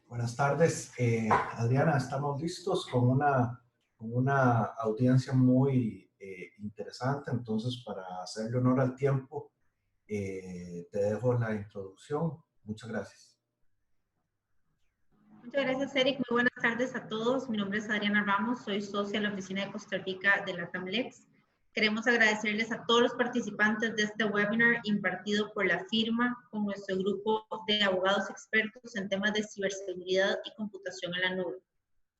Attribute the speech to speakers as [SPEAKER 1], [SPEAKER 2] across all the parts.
[SPEAKER 1] Buenas tardes, Adriana. Estamos listos con una audiencia muy interesante. Entonces, para hacerle honor al tiempo, te dejo la introducción. Muchas gracias.
[SPEAKER 2] Muchas gracias, Eric. Muy buenas tardes a todos. Mi nombre es Adriana Ramos, soy socia de la oficina de Costa Rica de LATAMLEX. Queremos agradecerles a todos los participantes de este webinar impartido por la firma con nuestro grupo de abogados expertos en temas de ciberseguridad y computación en la nube.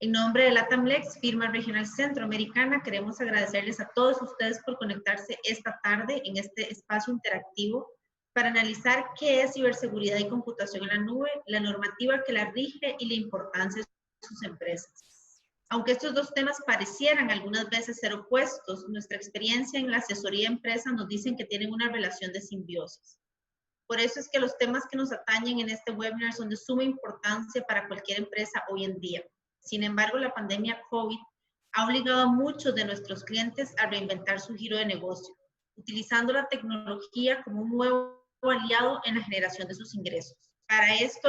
[SPEAKER 2] En nombre de LATAMLEX, firma regional centroamericana, queremos agradecerles a todos ustedes por conectarse esta tarde en este espacio interactivo para analizar qué es ciberseguridad y computación en la nube, la normativa que la rige y la importancia de sus empresas. Aunque estos dos temas parecieran algunas veces ser opuestos, nuestra experiencia en la asesoría de empresas nos dicen que tienen una relación de simbiosis. Por eso es que los temas que nos atañen en este webinar son de suma importancia para cualquier empresa hoy en día. Sin embargo, la pandemia COVID ha obligado a muchos de nuestros clientes a reinventar su giro de negocio, utilizando la tecnología como un nuevo aliado en la generación de sus ingresos. Para esto,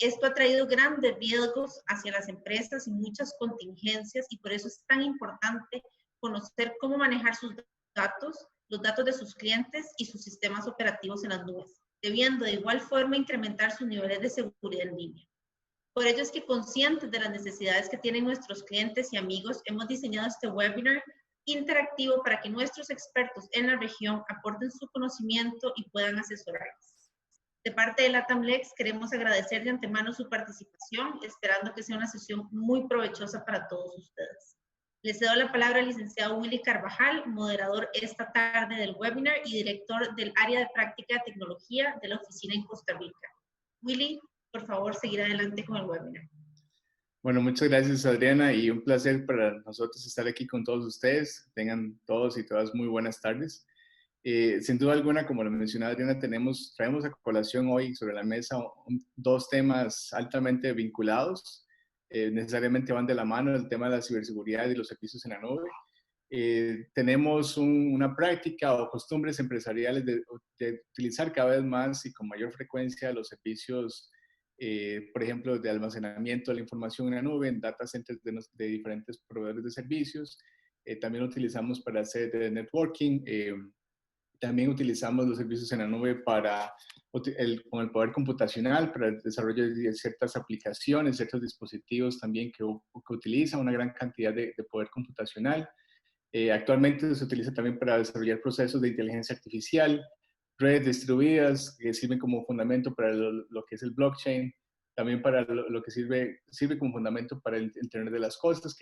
[SPEAKER 2] esto ha traído grandes riesgos hacia las empresas y muchas contingencias, y por eso es tan importante conocer cómo manejar sus datos, los datos de sus clientes y sus sistemas operativos en las nubes, debiendo de igual forma incrementar sus niveles de seguridad en línea. Por ello es que, conscientes de las necesidades que tienen nuestros clientes y amigos, hemos diseñado este webinar interactivo para que nuestros expertos en la región aporten su conocimiento y puedan asesorarles. De parte de LATAMLEX, queremos agradecer de antemano su participación, esperando que sea una sesión muy provechosa para todos ustedes. Les cedo la palabra al licenciado Willy Carvajal, moderador esta tarde del webinar y director del área de práctica de tecnología de la oficina en Costa Rica. Willy, por favor, seguir adelante con el webinar.
[SPEAKER 3] Bueno, muchas gracias, Adriana, y un placer para nosotros estar aquí con todos ustedes. Tengan todos y todas muy buenas tardes. Sin duda alguna, como lo mencionaba Adriana, traemos a colación hoy sobre la mesa dos temas altamente vinculados. Necesariamente van de la mano: el tema de la ciberseguridad y los servicios en la nube. Tenemos una práctica o costumbres empresariales de utilizar cada vez más y con mayor frecuencia los servicios, por ejemplo, de almacenamiento de la información en la nube, en data centers de diferentes proveedores de servicios. También utilizamos para hacer networking. También utilizamos los servicios en la nube con el poder computacional para el desarrollo de ciertas aplicaciones, ciertos dispositivos también que utilizan una gran cantidad de poder computacional. Actualmente se utiliza también para desarrollar procesos de inteligencia artificial, redes distribuidas que sirven como fundamento para lo que es el blockchain, también para lo que sirve como fundamento para el Internet de las Cosas,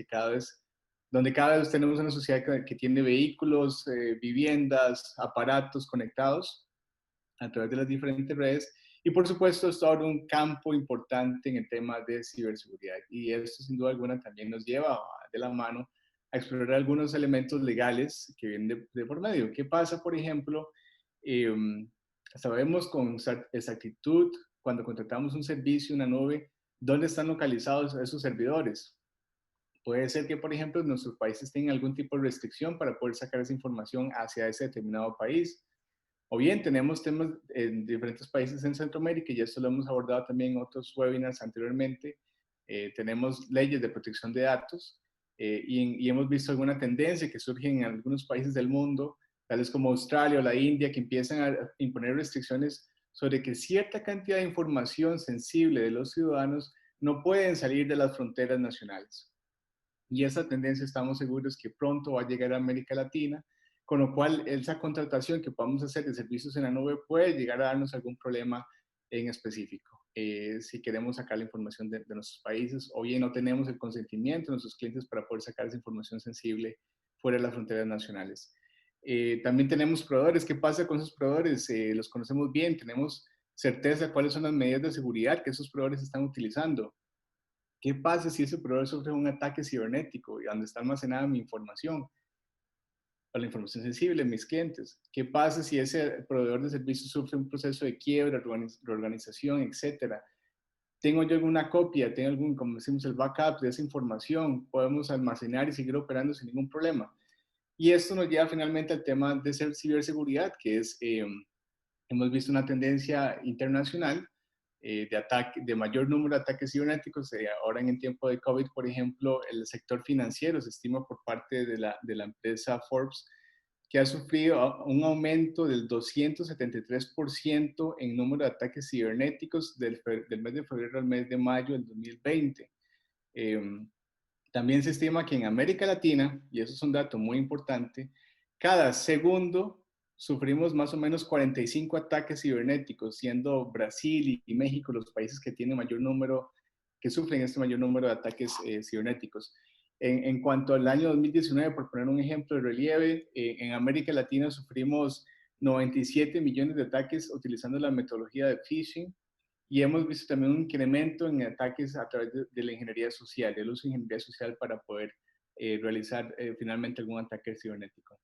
[SPEAKER 3] donde cada vez tenemos una sociedad que tiene vehículos, viviendas, aparatos conectados a través de las diferentes redes. Y por supuesto, esto abre un campo importante en el tema de ciberseguridad. Y esto, sin duda alguna, también nos lleva de la mano a explorar algunos elementos legales que vienen de por medio. ¿Qué pasa, por ejemplo? Sabemos con exactitud, cuando contratamos un servicio, una nube, dónde están localizados esos servidores. Puede ser que, por ejemplo, nuestros países tengan algún tipo de restricción para poder sacar esa información hacia ese determinado país. O bien tenemos temas en diferentes países en Centroamérica, y esto lo hemos abordado también en otros webinars anteriormente. Tenemos leyes de protección de datos, y hemos visto alguna tendencia que surge en algunos países del mundo, tales como Australia o la India, que empiezan a imponer restricciones sobre que cierta cantidad de información sensible de los ciudadanos no pueden salir de las fronteras nacionales. Y esa tendencia estamos seguros que pronto va a llegar a América Latina, con lo cual esa contratación que podamos hacer de servicios en la nube puede llegar a darnos algún problema en específico. Si queremos sacar la información de nuestros países, o bien no tenemos el consentimiento de nuestros clientes para poder sacar esa información sensible fuera de las fronteras nacionales. También tenemos proveedores. ¿Qué pasa con esos proveedores? Los conocemos bien, tenemos certeza de cuáles son las medidas de seguridad que esos proveedores están utilizando. ¿Qué pasa si ese proveedor sufre un ataque cibernético y donde está almacenada mi información o la información sensible de mis clientes? ¿Qué pasa si ese proveedor de servicios sufre un proceso de quiebra, reorganización, etcétera? ¿Tengo yo alguna copia? ¿Tengo algún, como decimos, el backup de esa información? ¿Podemos almacenar y seguir operando sin ningún problema? Y esto nos lleva finalmente al tema de ciberseguridad, que es, hemos visto una tendencia internacional de mayor número de ataques cibernéticos. Ahora en el tiempo de COVID, por ejemplo, el sector financiero se estima por parte de la empresa Forbes que ha sufrido un aumento del 273% en número de ataques cibernéticos del mes de febrero al mes de mayo del 2020. También se estima que en América Latina, y eso es un dato muy importante, cada segundo sufrimos más o menos 45 ataques cibernéticos, siendo Brasil y México los países que tienen mayor número, que sufren este mayor número de ataques cibernéticos. En cuanto al año 2019, por poner un ejemplo de relieve, en América Latina sufrimos 97 millones de ataques utilizando la metodología de phishing, y hemos visto también un incremento en ataques a través de la ingeniería social, del uso de ingeniería social para poder realizar finalmente algún ataque cibernético.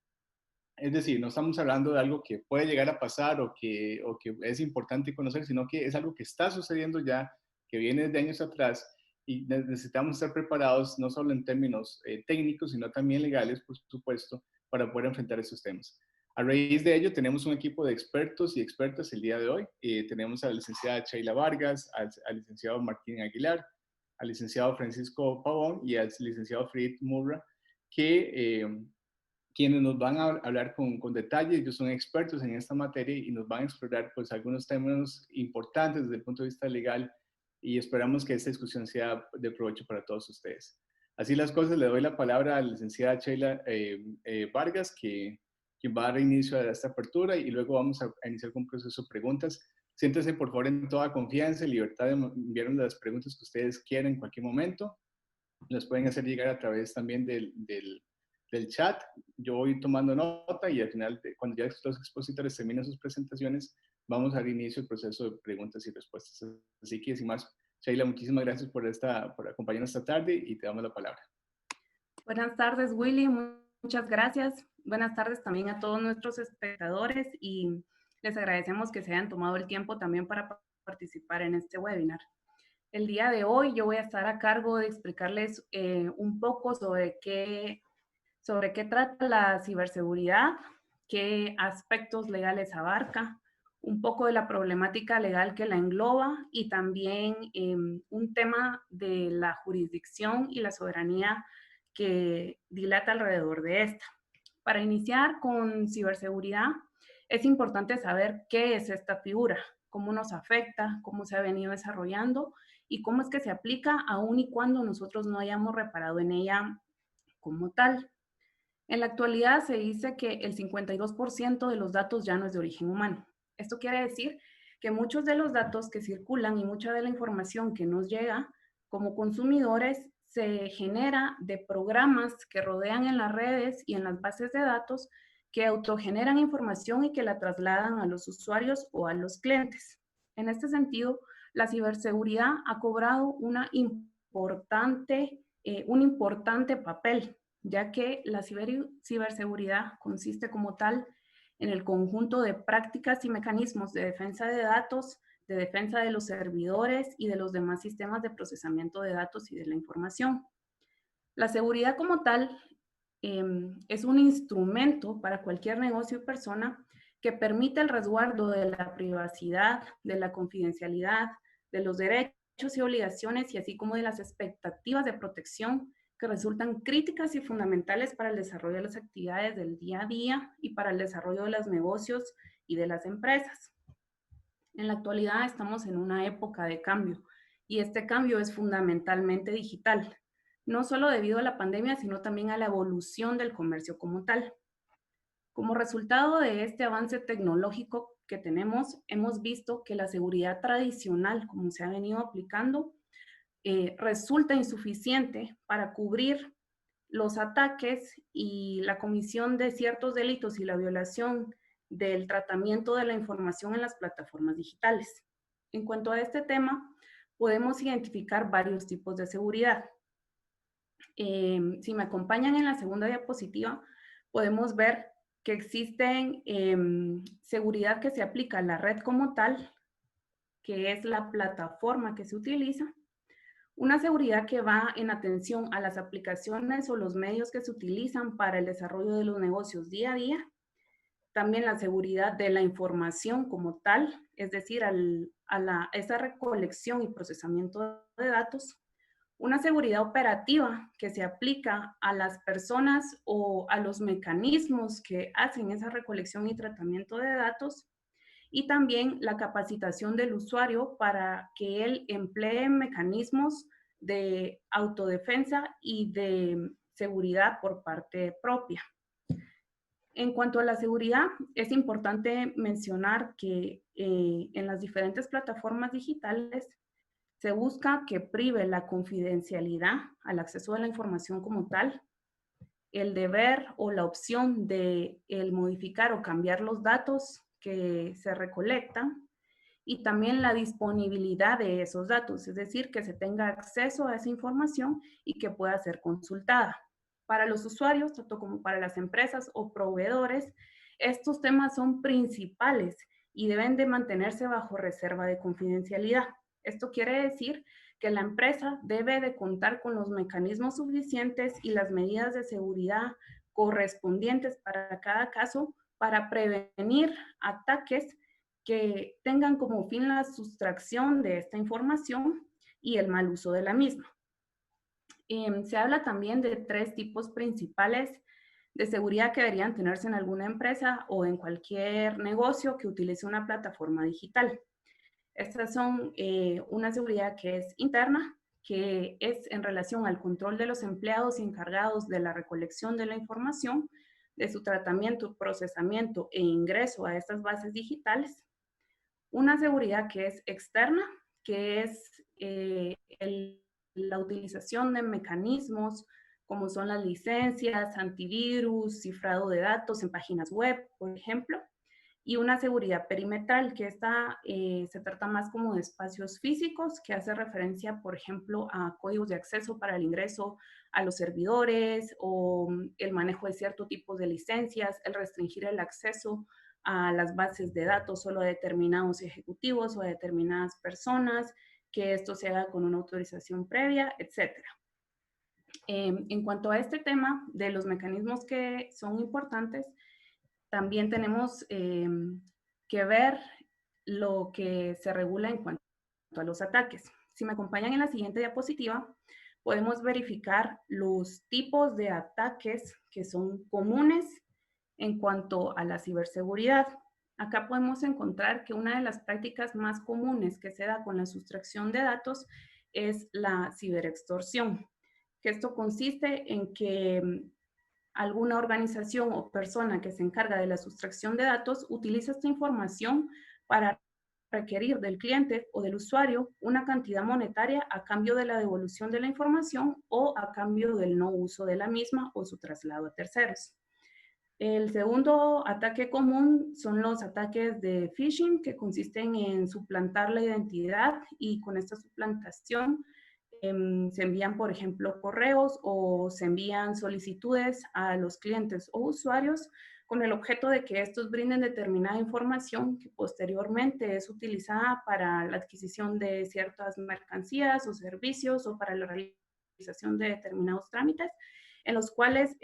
[SPEAKER 3] Es decir, no estamos hablando de algo que puede llegar a pasar o que es importante conocer, sino que es algo que está sucediendo ya, que viene de años atrás, y necesitamos estar preparados no solo en términos técnicos, sino también legales, por supuesto, para poder enfrentar estos temas. A raíz de ello, tenemos un equipo de expertos y expertas el día de hoy. Tenemos a la licenciada Sheila Vargas, al licenciado Martín Aguilar, al licenciado Francisco Pavón y al licenciado Fred Murra, quienes nos van a hablar con detalle. Ellos son expertos en esta materia y nos van a explorar pues, algunos temas importantes desde el punto de vista legal, y esperamos que esta discusión sea de provecho para todos ustedes. Así las cosas, le doy la palabra a la licenciada Sheila Vargas, quien va a dar inicio a esta apertura, y luego vamos a iniciar con un proceso de preguntas. Siéntese por favor en toda confianza y libertad de enviarnos las preguntas que ustedes quieran en cualquier momento. Las pueden hacer llegar a través también del chat. Yo voy tomando nota y al final, cuando ya los expositores terminen sus presentaciones, vamos a dar inicio al proceso de preguntas y respuestas. Así que, sin más, Sheila, muchísimas gracias por acompañarnos esta tarde y te damos la palabra.
[SPEAKER 4] Buenas tardes, Willy. Muchas gracias. Buenas tardes también a todos nuestros espectadores, y les agradecemos que se hayan tomado el tiempo también para participar en este webinar. El día de hoy yo voy a estar a cargo de explicarles un poco sobre qué trata la ciberseguridad, qué aspectos legales abarca, un poco de la problemática legal que la engloba, y también un tema de la jurisdicción y la soberanía que dilata alrededor de esta. Para iniciar con ciberseguridad, es importante saber qué es esta figura, cómo nos afecta, cómo se ha venido desarrollando y cómo es que se aplica aun y cuando nosotros no hayamos reparado en ella como tal. En la actualidad se dice que el 52% de los datos ya no es de origen humano. Esto quiere decir que muchos de los datos que circulan y mucha de la información que nos llega como consumidores se genera de programas que rodean en las redes y en las bases de datos, que autogeneran información y que la trasladan a los usuarios o a los clientes. En este sentido, la ciberseguridad ha cobrado un importante papel, ya que la ciberseguridad consiste como tal en el conjunto de prácticas y mecanismos de defensa de datos, de defensa de los servidores y de los demás sistemas de procesamiento de datos y de la información. La seguridad como tal es un instrumento para cualquier negocio y persona que permite el resguardo de la privacidad, de la confidencialidad, de los derechos y obligaciones, y así como de las expectativas de protección que resultan críticas y fundamentales para el desarrollo de las actividades del día a día y para el desarrollo de los negocios y de las empresas. En la actualidad estamos en una época de cambio, y este cambio es fundamentalmente digital, no solo debido a la pandemia, sino también a la evolución del comercio como tal. Como resultado de este avance tecnológico que tenemos, hemos visto que la seguridad tradicional, como se ha venido aplicando, resulta insuficiente para cubrir los ataques y la comisión de ciertos delitos y la violación del tratamiento de la información en las plataformas digitales. En cuanto a este tema, podemos identificar varios tipos de seguridad. Si me acompañan en la segunda diapositiva, podemos ver que existen seguridad que se aplica a la red como tal, que es la plataforma que se utiliza. Una seguridad que va en atención a las aplicaciones o los medios que se utilizan para el desarrollo de los negocios día a día. también la seguridad de la información como tal, es decir, esa recolección y procesamiento de datos. Una seguridad operativa que se aplica a las personas o a los mecanismos que hacen esa recolección y tratamiento de datos. Y también la capacitación del usuario para que él emplee mecanismos de autodefensa y de seguridad por parte propia. En cuanto a la seguridad, es importante mencionar que en las diferentes plataformas digitales se busca que prive la confidencialidad al acceso a la información como tal, el deber o la opción de el modificar o cambiar los datos que se recolectan y también la disponibilidad de esos datos, es decir, que se tenga acceso a esa información y que pueda ser consultada. Para los usuarios, tanto como para las empresas o proveedores, estos temas son principales y deben de mantenerse bajo reserva de confidencialidad. Esto quiere decir que la empresa debe de contar con los mecanismos suficientes y las medidas de seguridad correspondientes para cada caso para prevenir ataques que tengan como fin la sustracción de esta información y el mal uso de la misma. Se habla también de 3 tipos principales de seguridad que deberían tenerse en alguna empresa o en cualquier negocio que utilice una plataforma digital. Estas son una seguridad que es interna, que es en relación al control de los empleados encargados de la recolección de la información, de su tratamiento, procesamiento e ingreso a estas bases digitales. Una seguridad que es externa, que es la utilización de mecanismos como son las licencias, antivirus, cifrado de datos en páginas web, por ejemplo. Y una seguridad perimetral, que esta se trata más como de espacios físicos, que hace referencia, por ejemplo, a códigos de acceso para el ingreso a los servidores o el manejo de ciertos tipos de licencias, el restringir el acceso a las bases de datos solo a determinados ejecutivos o a determinadas personas, que esto se haga con una autorización previa, etc. En cuanto a este tema de los mecanismos que son importantes, también tenemos que ver lo que se regula en cuanto a los ataques. Si me acompañan en la siguiente diapositiva, podemos verificar los tipos de ataques que son comunes en cuanto a la ciberseguridad. Acá podemos encontrar que una de las prácticas más comunes que se da con la sustracción de datos es la ciberextorsión, que esto consiste en que alguna organización o persona que se encarga de la sustracción de datos utiliza esta información para requerir del cliente o del usuario una cantidad monetaria a cambio de la devolución de la información o a cambio del no uso de la misma o su traslado a terceros. El segundo ataque común son los ataques de phishing, que consisten en suplantar la identidad y con esta suplantación se envían, por ejemplo, correos o se envían solicitudes a los clientes o usuarios con el objeto de que estos brinden determinada información que posteriormente es utilizada para la adquisición de ciertas mercancías o servicios o para la realización de determinados trámites en los cuales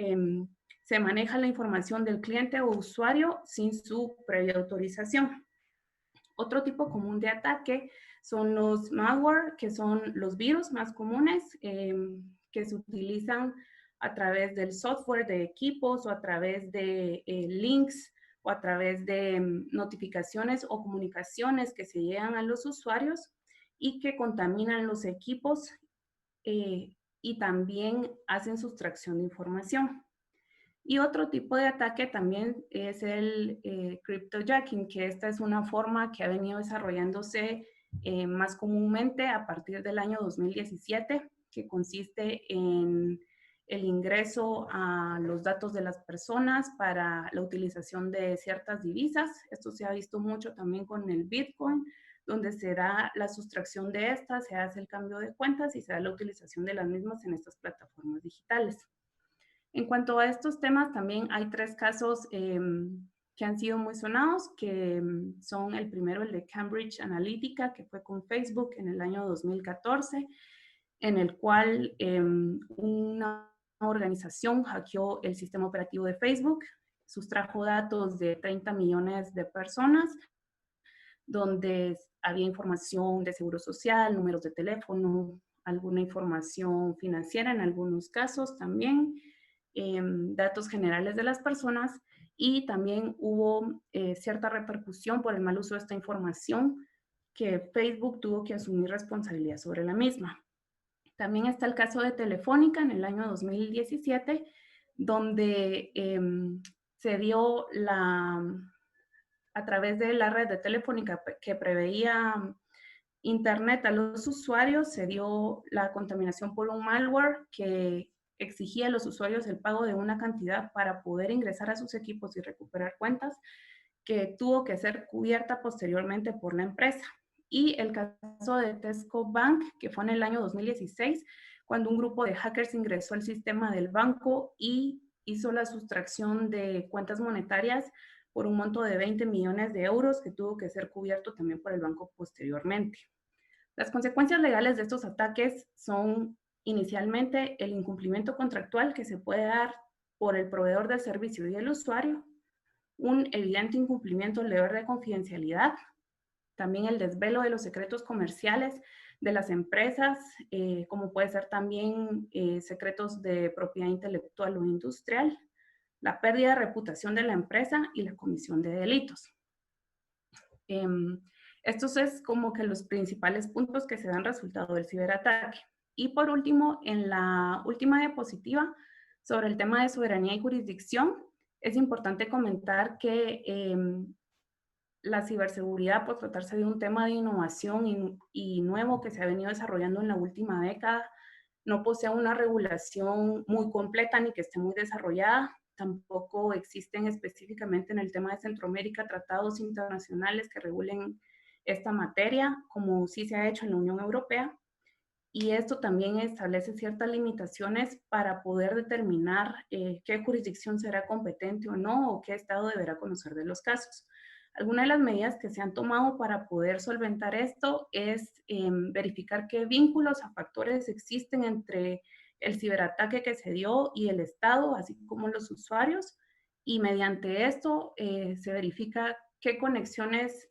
[SPEAKER 4] se maneja la información del cliente o usuario sin su previa autorización. Otro tipo común de ataque son los malware, que son los virus más comunes que se utilizan a través del software de equipos o a través de links o a través de notificaciones o comunicaciones que se llegan a los usuarios y que contaminan los equipos y también hacen sustracción de información. Y otro tipo de ataque también es el cryptojacking, que esta es una forma que ha venido desarrollándose más comúnmente a partir del año 2017, que consiste en el ingreso a los datos de las personas para la utilización de ciertas divisas. Esto se ha visto mucho también con el Bitcoin, donde se da la sustracción de estas, se hace el cambio de cuentas y se da la utilización de las mismas en estas plataformas digitales. En cuanto a estos temas, también hay 3 casos que han sido muy sonados, que son el primero, el de Cambridge Analytica, que fue con Facebook en el año 2014, en el cual una organización hackeó el sistema operativo de Facebook, sustrajo datos de 30 millones de personas, donde había información de seguro social, números de teléfono, alguna información financiera en algunos casos también, datos generales de las personas, y también hubo cierta repercusión por el mal uso de esta información que Facebook tuvo que asumir responsabilidad sobre la misma. También está el caso de Telefónica en el año 2017, donde se dio a través de la red de Telefónica que preveía Internet a los usuarios, se dio la contaminación por un malware que exigía a los usuarios el pago de una cantidad para poder ingresar a sus equipos y recuperar cuentas, que tuvo que ser cubierta posteriormente por la empresa. Y el caso de Tesco Bank, que fue en el año 2016, cuando un grupo de hackers ingresó al sistema del banco y hizo la sustracción de cuentas monetarias por un monto de 20 millones de euros que tuvo que ser cubierto también por el banco posteriormente. Las consecuencias legales de estos ataques son inicialmente el incumplimiento contractual que se puede dar por el proveedor del servicio y el usuario, un evidente incumplimiento del deber de confidencialidad, también el desvelo de los secretos comerciales de las empresas, como puede ser también secretos de propiedad intelectual o industrial, la pérdida de reputación de la empresa y la comisión de delitos. Estos es como que los principales puntos que se dan resultado del ciberataque. Y por último, en la última diapositiva, sobre el tema de soberanía y jurisdicción, es importante comentar que la ciberseguridad, por tratarse de un tema de innovación y nuevo que se ha venido desarrollando en la última década, no posee una regulación muy completa ni que esté muy desarrollada. Tampoco existen específicamente en el tema de Centroamérica tratados internacionales que regulen esta materia, como sí se ha hecho en la Unión Europea. Y esto también establece ciertas limitaciones para poder determinar qué jurisdicción será competente o no, o qué Estado deberá conocer de los casos. Algunas de las medidas que se han tomado para poder solventar esto es verificar qué vínculos a factores existen entre el ciberataque que se dio y el Estado, así como los usuarios, y mediante esto se verifica qué conexiones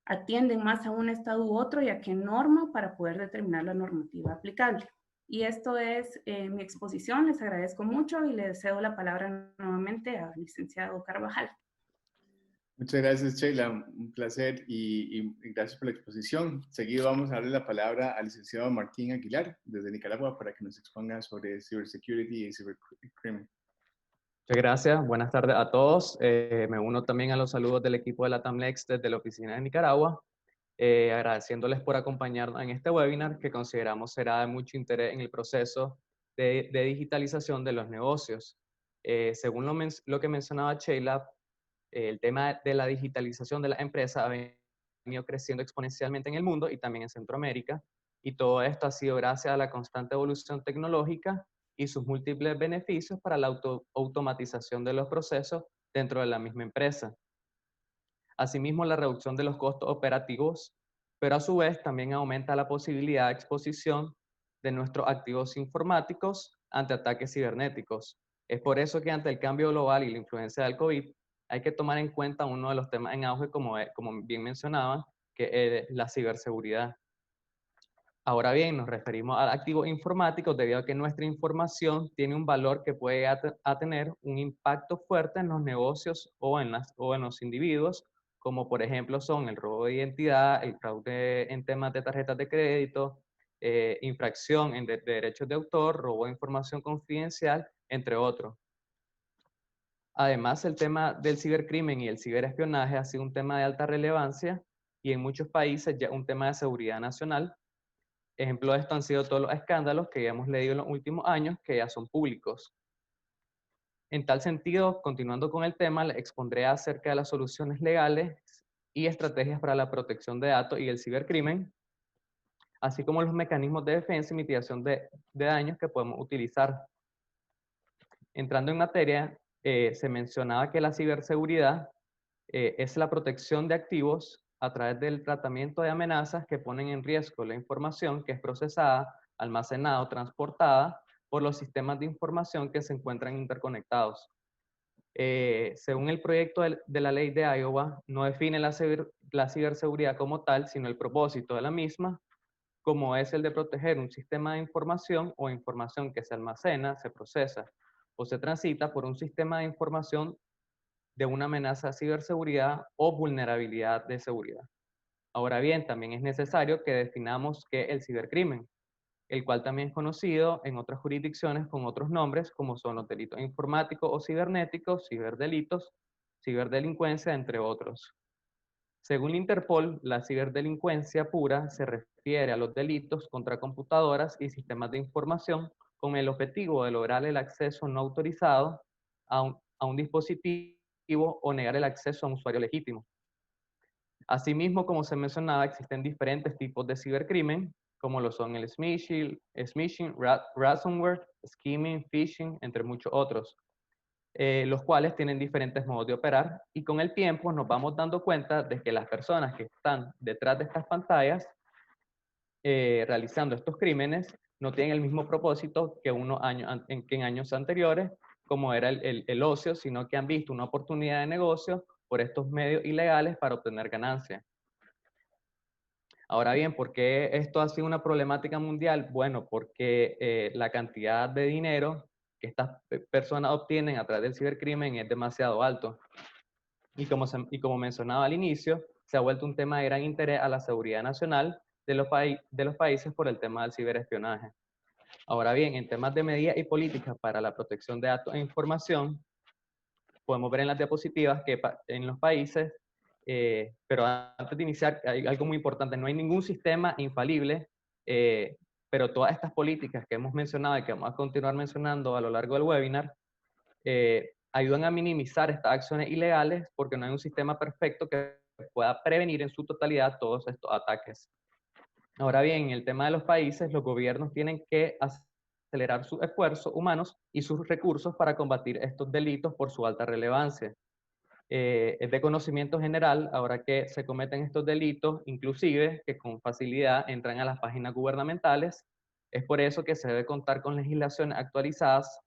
[SPEAKER 4] atienden más a un estado u otro y a qué norma para poder determinar la normativa aplicable. Y esto es mi exposición. Les agradezco mucho y le cedo la palabra nuevamente al licenciado Carvajal.
[SPEAKER 3] Muchas gracias, Sheila. Un placer y gracias por la exposición. Seguido vamos a darle la palabra al licenciado Martín Aguilar, desde Nicaragua, para que nos exponga sobre cybersecurity y cybercrimen.
[SPEAKER 5] Muchas gracias. Buenas tardes a todos. Me uno también a los saludos del equipo de la TAMLEX desde la oficina de Nicaragua, agradeciéndoles por acompañarnos en este webinar que consideramos será de mucho interés en el proceso de digitalización de los negocios. Según lo que mencionaba Sheila, el tema de la digitalización de las empresas ha venido creciendo exponencialmente en el mundo y también en Centroamérica, y todo esto ha sido gracias a la constante evolución tecnológica y sus múltiples beneficios para la automatización de los procesos dentro de la misma empresa. Asimismo, la reducción de los costos operativos, pero a su vez también aumenta la posibilidad de exposición de nuestros activos informáticos ante ataques cibernéticos. Es por eso que ante el cambio global y la influencia del COVID, hay que tomar en cuenta uno de los temas en auge, como bien mencionaban, que es la ciberseguridad. Ahora bien, nos referimos a activos informáticos debido a que nuestra información tiene un valor que puede tener un impacto fuerte en los negocios o en los individuos, como por ejemplo son el robo de identidad, el fraude en temas de tarjetas de crédito, infracción de derechos de autor, robo de información confidencial, entre otros. Además, el tema del cibercrimen y el ciberespionaje ha sido un tema de alta relevancia y en muchos países ya un tema de seguridad nacional. Ejemplo de esto han sido todos los escándalos que ya hemos leído en los últimos años, que ya son públicos. En tal sentido, continuando con el tema, les expondré acerca de las soluciones legales y estrategias para la protección de datos y el cibercrimen, así como los mecanismos de defensa y mitigación de daños que podemos utilizar. Entrando en materia, se mencionaba que la ciberseguridad es la protección de activos a través del tratamiento de amenazas que ponen en riesgo la información que es procesada, almacenada o transportada por los sistemas de información que se encuentran interconectados. Según el proyecto de la ley de Iowa, no define la ciberseguridad como tal, sino el propósito de la misma, como es el de proteger un sistema de información o información que se almacena, se procesa o se transita por un sistema de información de una amenaza de ciberseguridad o vulnerabilidad de seguridad. Ahora bien, también es necesario que definamos qué es el cibercrimen, el cual también es conocido en otras jurisdicciones con otros nombres, como son los delitos informáticos o cibernéticos, ciberdelitos, ciberdelincuencia, entre otros. Según la Interpol, la ciberdelincuencia pura se refiere a los delitos contra computadoras y sistemas de información con el objetivo de lograr el acceso no autorizado a un dispositivo o negar el acceso a un usuario legítimo. Asimismo, como se mencionaba, existen diferentes tipos de cibercrimen, como lo son el smishing, ransomware, skimming, phishing, entre muchos otros, los cuales tienen diferentes modos de operar, y con el tiempo nos vamos dando cuenta de que las personas que están detrás de estas pantallas realizando estos crímenes no tienen el mismo propósito que en años anteriores, como era el ocio, sino que han visto una oportunidad de negocio por estos medios ilegales para obtener ganancias. Ahora bien, ¿por qué esto ha sido una problemática mundial? Bueno, porque la cantidad de dinero que estas personas obtienen a través del cibercrimen es demasiado alto. Y como mencionaba al inicio, se ha vuelto un tema de gran interés a la seguridad nacional de los países por el tema del ciberespionaje. Ahora bien, en temas de medidas y políticas para la protección de datos e información, podemos ver en las diapositivas que en los países, pero antes de iniciar, hay algo muy importante, no hay ningún sistema infalible, pero todas estas políticas que hemos mencionado y que vamos a continuar mencionando a lo largo del webinar, ayudan a minimizar estas acciones ilegales porque no hay un sistema perfecto que pueda prevenir en su totalidad todos estos ataques. Ahora bien, en el tema de los países, los gobiernos tienen que acelerar sus esfuerzos humanos y sus recursos para combatir estos delitos por su alta relevancia. Es de conocimiento general, ahora que se cometen estos delitos, inclusive que con facilidad entran a las páginas gubernamentales. Es por eso que se debe contar con legislaciones actualizadas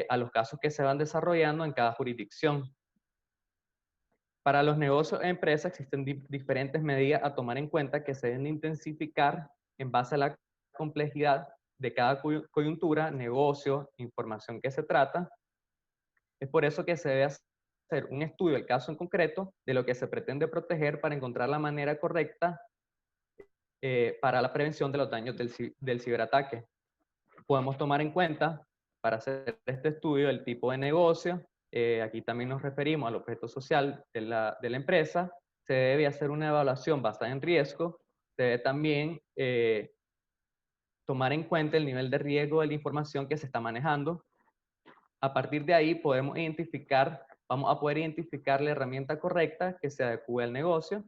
[SPEAKER 5] a los casos que se van desarrollando en cada jurisdicción. Para los negocios e empresas existen diferentes medidas a tomar en cuenta que se deben intensificar en base a la complejidad de cada coyuntura, negocio, información que se trata. Es por eso que se debe hacer un estudio del caso en concreto de lo que se pretende proteger para encontrar la manera correcta para la prevención de los daños del ciberataque. Podemos tomar en cuenta, para hacer este estudio, el tipo de negocio. Aquí también nos referimos al objeto social de la empresa. Se debe hacer una evaluación basada en riesgo. Se debe también tomar en cuenta el nivel de riesgo de la información que se está manejando. A partir de ahí vamos a poder identificar la herramienta correcta que se adecue al negocio.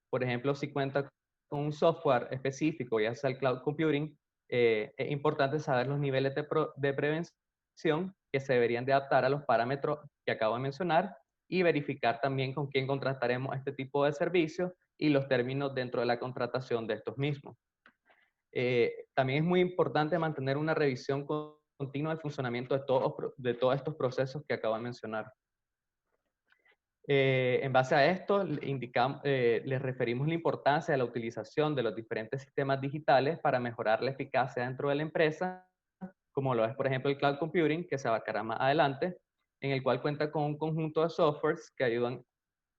[SPEAKER 5] Por ejemplo, si cuenta con un software específico, ya sea el cloud computing, es importante saber los niveles de prevención que se deberían de adaptar a los parámetros que acabo de mencionar y verificar también con quién contrataremos este tipo de servicios y los términos dentro de la contratación de estos mismos. También es muy importante mantener una revisión continua del funcionamiento de todos estos procesos que acabo de mencionar. En base a esto, les referimos la importancia de la utilización de los diferentes sistemas digitales para mejorar la eficacia dentro de la empresa, como lo es, por ejemplo, el cloud computing, que se abarcará más adelante, en el cual cuenta con un conjunto de softwares que ayudan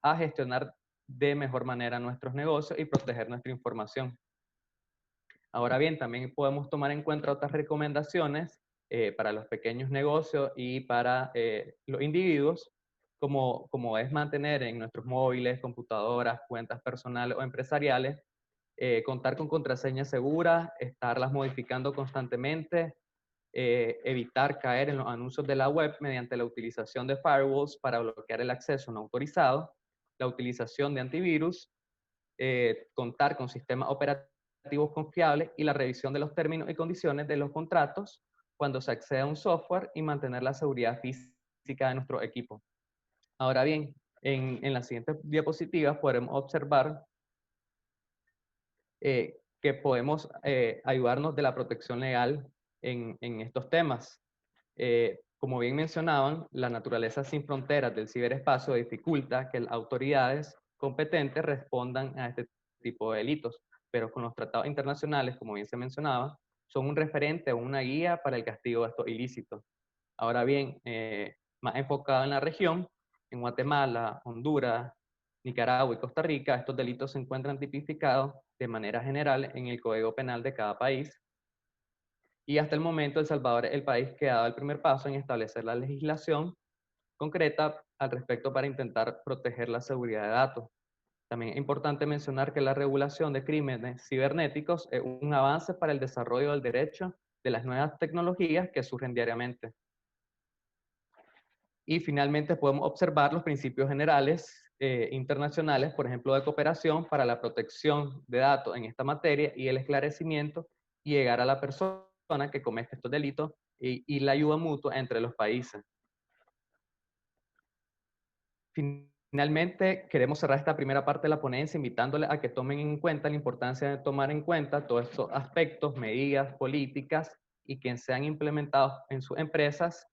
[SPEAKER 5] a gestionar de mejor manera nuestros negocios y proteger nuestra información. Ahora bien, también podemos tomar en cuenta otras recomendaciones para los pequeños negocios y para los individuos, como es mantener en nuestros móviles, computadoras, cuentas personales o empresariales, contar con contraseñas seguras, estarlas modificando constantemente, evitar caer en los anuncios de la web mediante la utilización de firewalls para bloquear el acceso no autorizado, la utilización de antivirus, contar con sistemas operativos confiables y la revisión de los términos y condiciones de los contratos cuando se accede a un software y mantener la seguridad física de nuestro equipo. Ahora bien, en las siguientes diapositivas podremos observar que podemos ayudarnos de la protección legal en estos temas. como bien mencionaban, la naturaleza sin fronteras del ciberespacio dificulta que las autoridades competentes respondan a este tipo de delitos, pero con los tratados internacionales, como bien se mencionaba, son un referente o una guía para el castigo de estos ilícitos. Ahora bien, más enfocado en la región, en Guatemala, Honduras, Nicaragua y Costa Rica, estos delitos se encuentran tipificados de manera general en el Código Penal de cada país. Y hasta el momento El Salvador es el país que ha dado el primer paso en establecer la legislación concreta al respecto para intentar proteger la seguridad de datos. También es importante mencionar que la regulación de crímenes cibernéticos es un avance para el desarrollo del derecho de las nuevas tecnologías que surgen diariamente. Y finalmente podemos observar los principios generales internacionales, por ejemplo, de cooperación para la protección de datos en esta materia y el esclarecimiento y llegar a la persona que comete estos delitos y la ayuda mutua entre los países. Finalmente, queremos cerrar esta primera parte de la ponencia invitándoles a que tomen en cuenta la importancia de tomar en cuenta todos estos aspectos, medidas, políticas y que sean implementados en sus empresas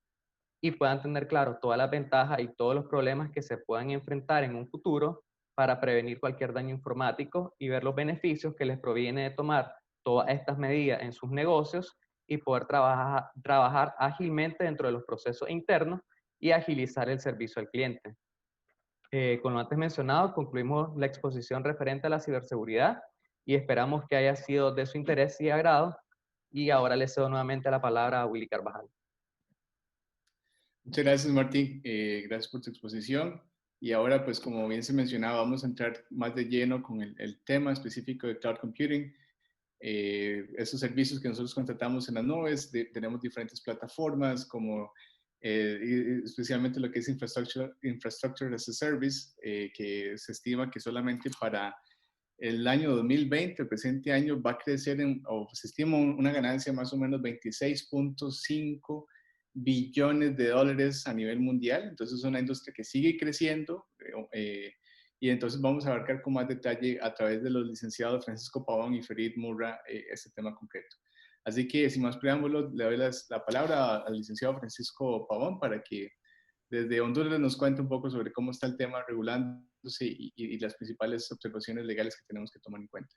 [SPEAKER 5] y puedan tener claro todas las ventajas y todos los problemas que se puedan enfrentar en un futuro para prevenir cualquier daño informático y ver los beneficios que les proviene de tomar todas estas medidas en sus negocios y poder trabajar ágilmente dentro de los procesos internos y agilizar el servicio al cliente. Con lo antes mencionado, concluimos la exposición referente a la ciberseguridad y esperamos que haya sido de su interés y agrado. Y ahora le cedo nuevamente la palabra a Willy Carvajal.
[SPEAKER 3] Muchas gracias, Martín. Gracias por tu exposición. Y ahora, pues como bien se mencionaba, vamos a entrar más de lleno con el tema específico de Cloud Computing. Esos servicios que nosotros contratamos en las nubes, tenemos diferentes plataformas como especialmente lo que es Infrastructure as a Service, que se estima que solamente para el año 2020, el presente año, va a crecer, o se estima una ganancia más o menos 26.5 billones de dólares a nivel mundial. Entonces es una industria que sigue creciendo y entonces vamos a abarcar con más detalle a través de los licenciados Francisco Pavón y Ferit Murra este tema concreto. Así que sin más preámbulos, le doy la palabra al licenciado Francisco Pavón para que desde Honduras nos cuente un poco sobre cómo está el tema regulándose y las principales observaciones legales que tenemos que tomar en cuenta.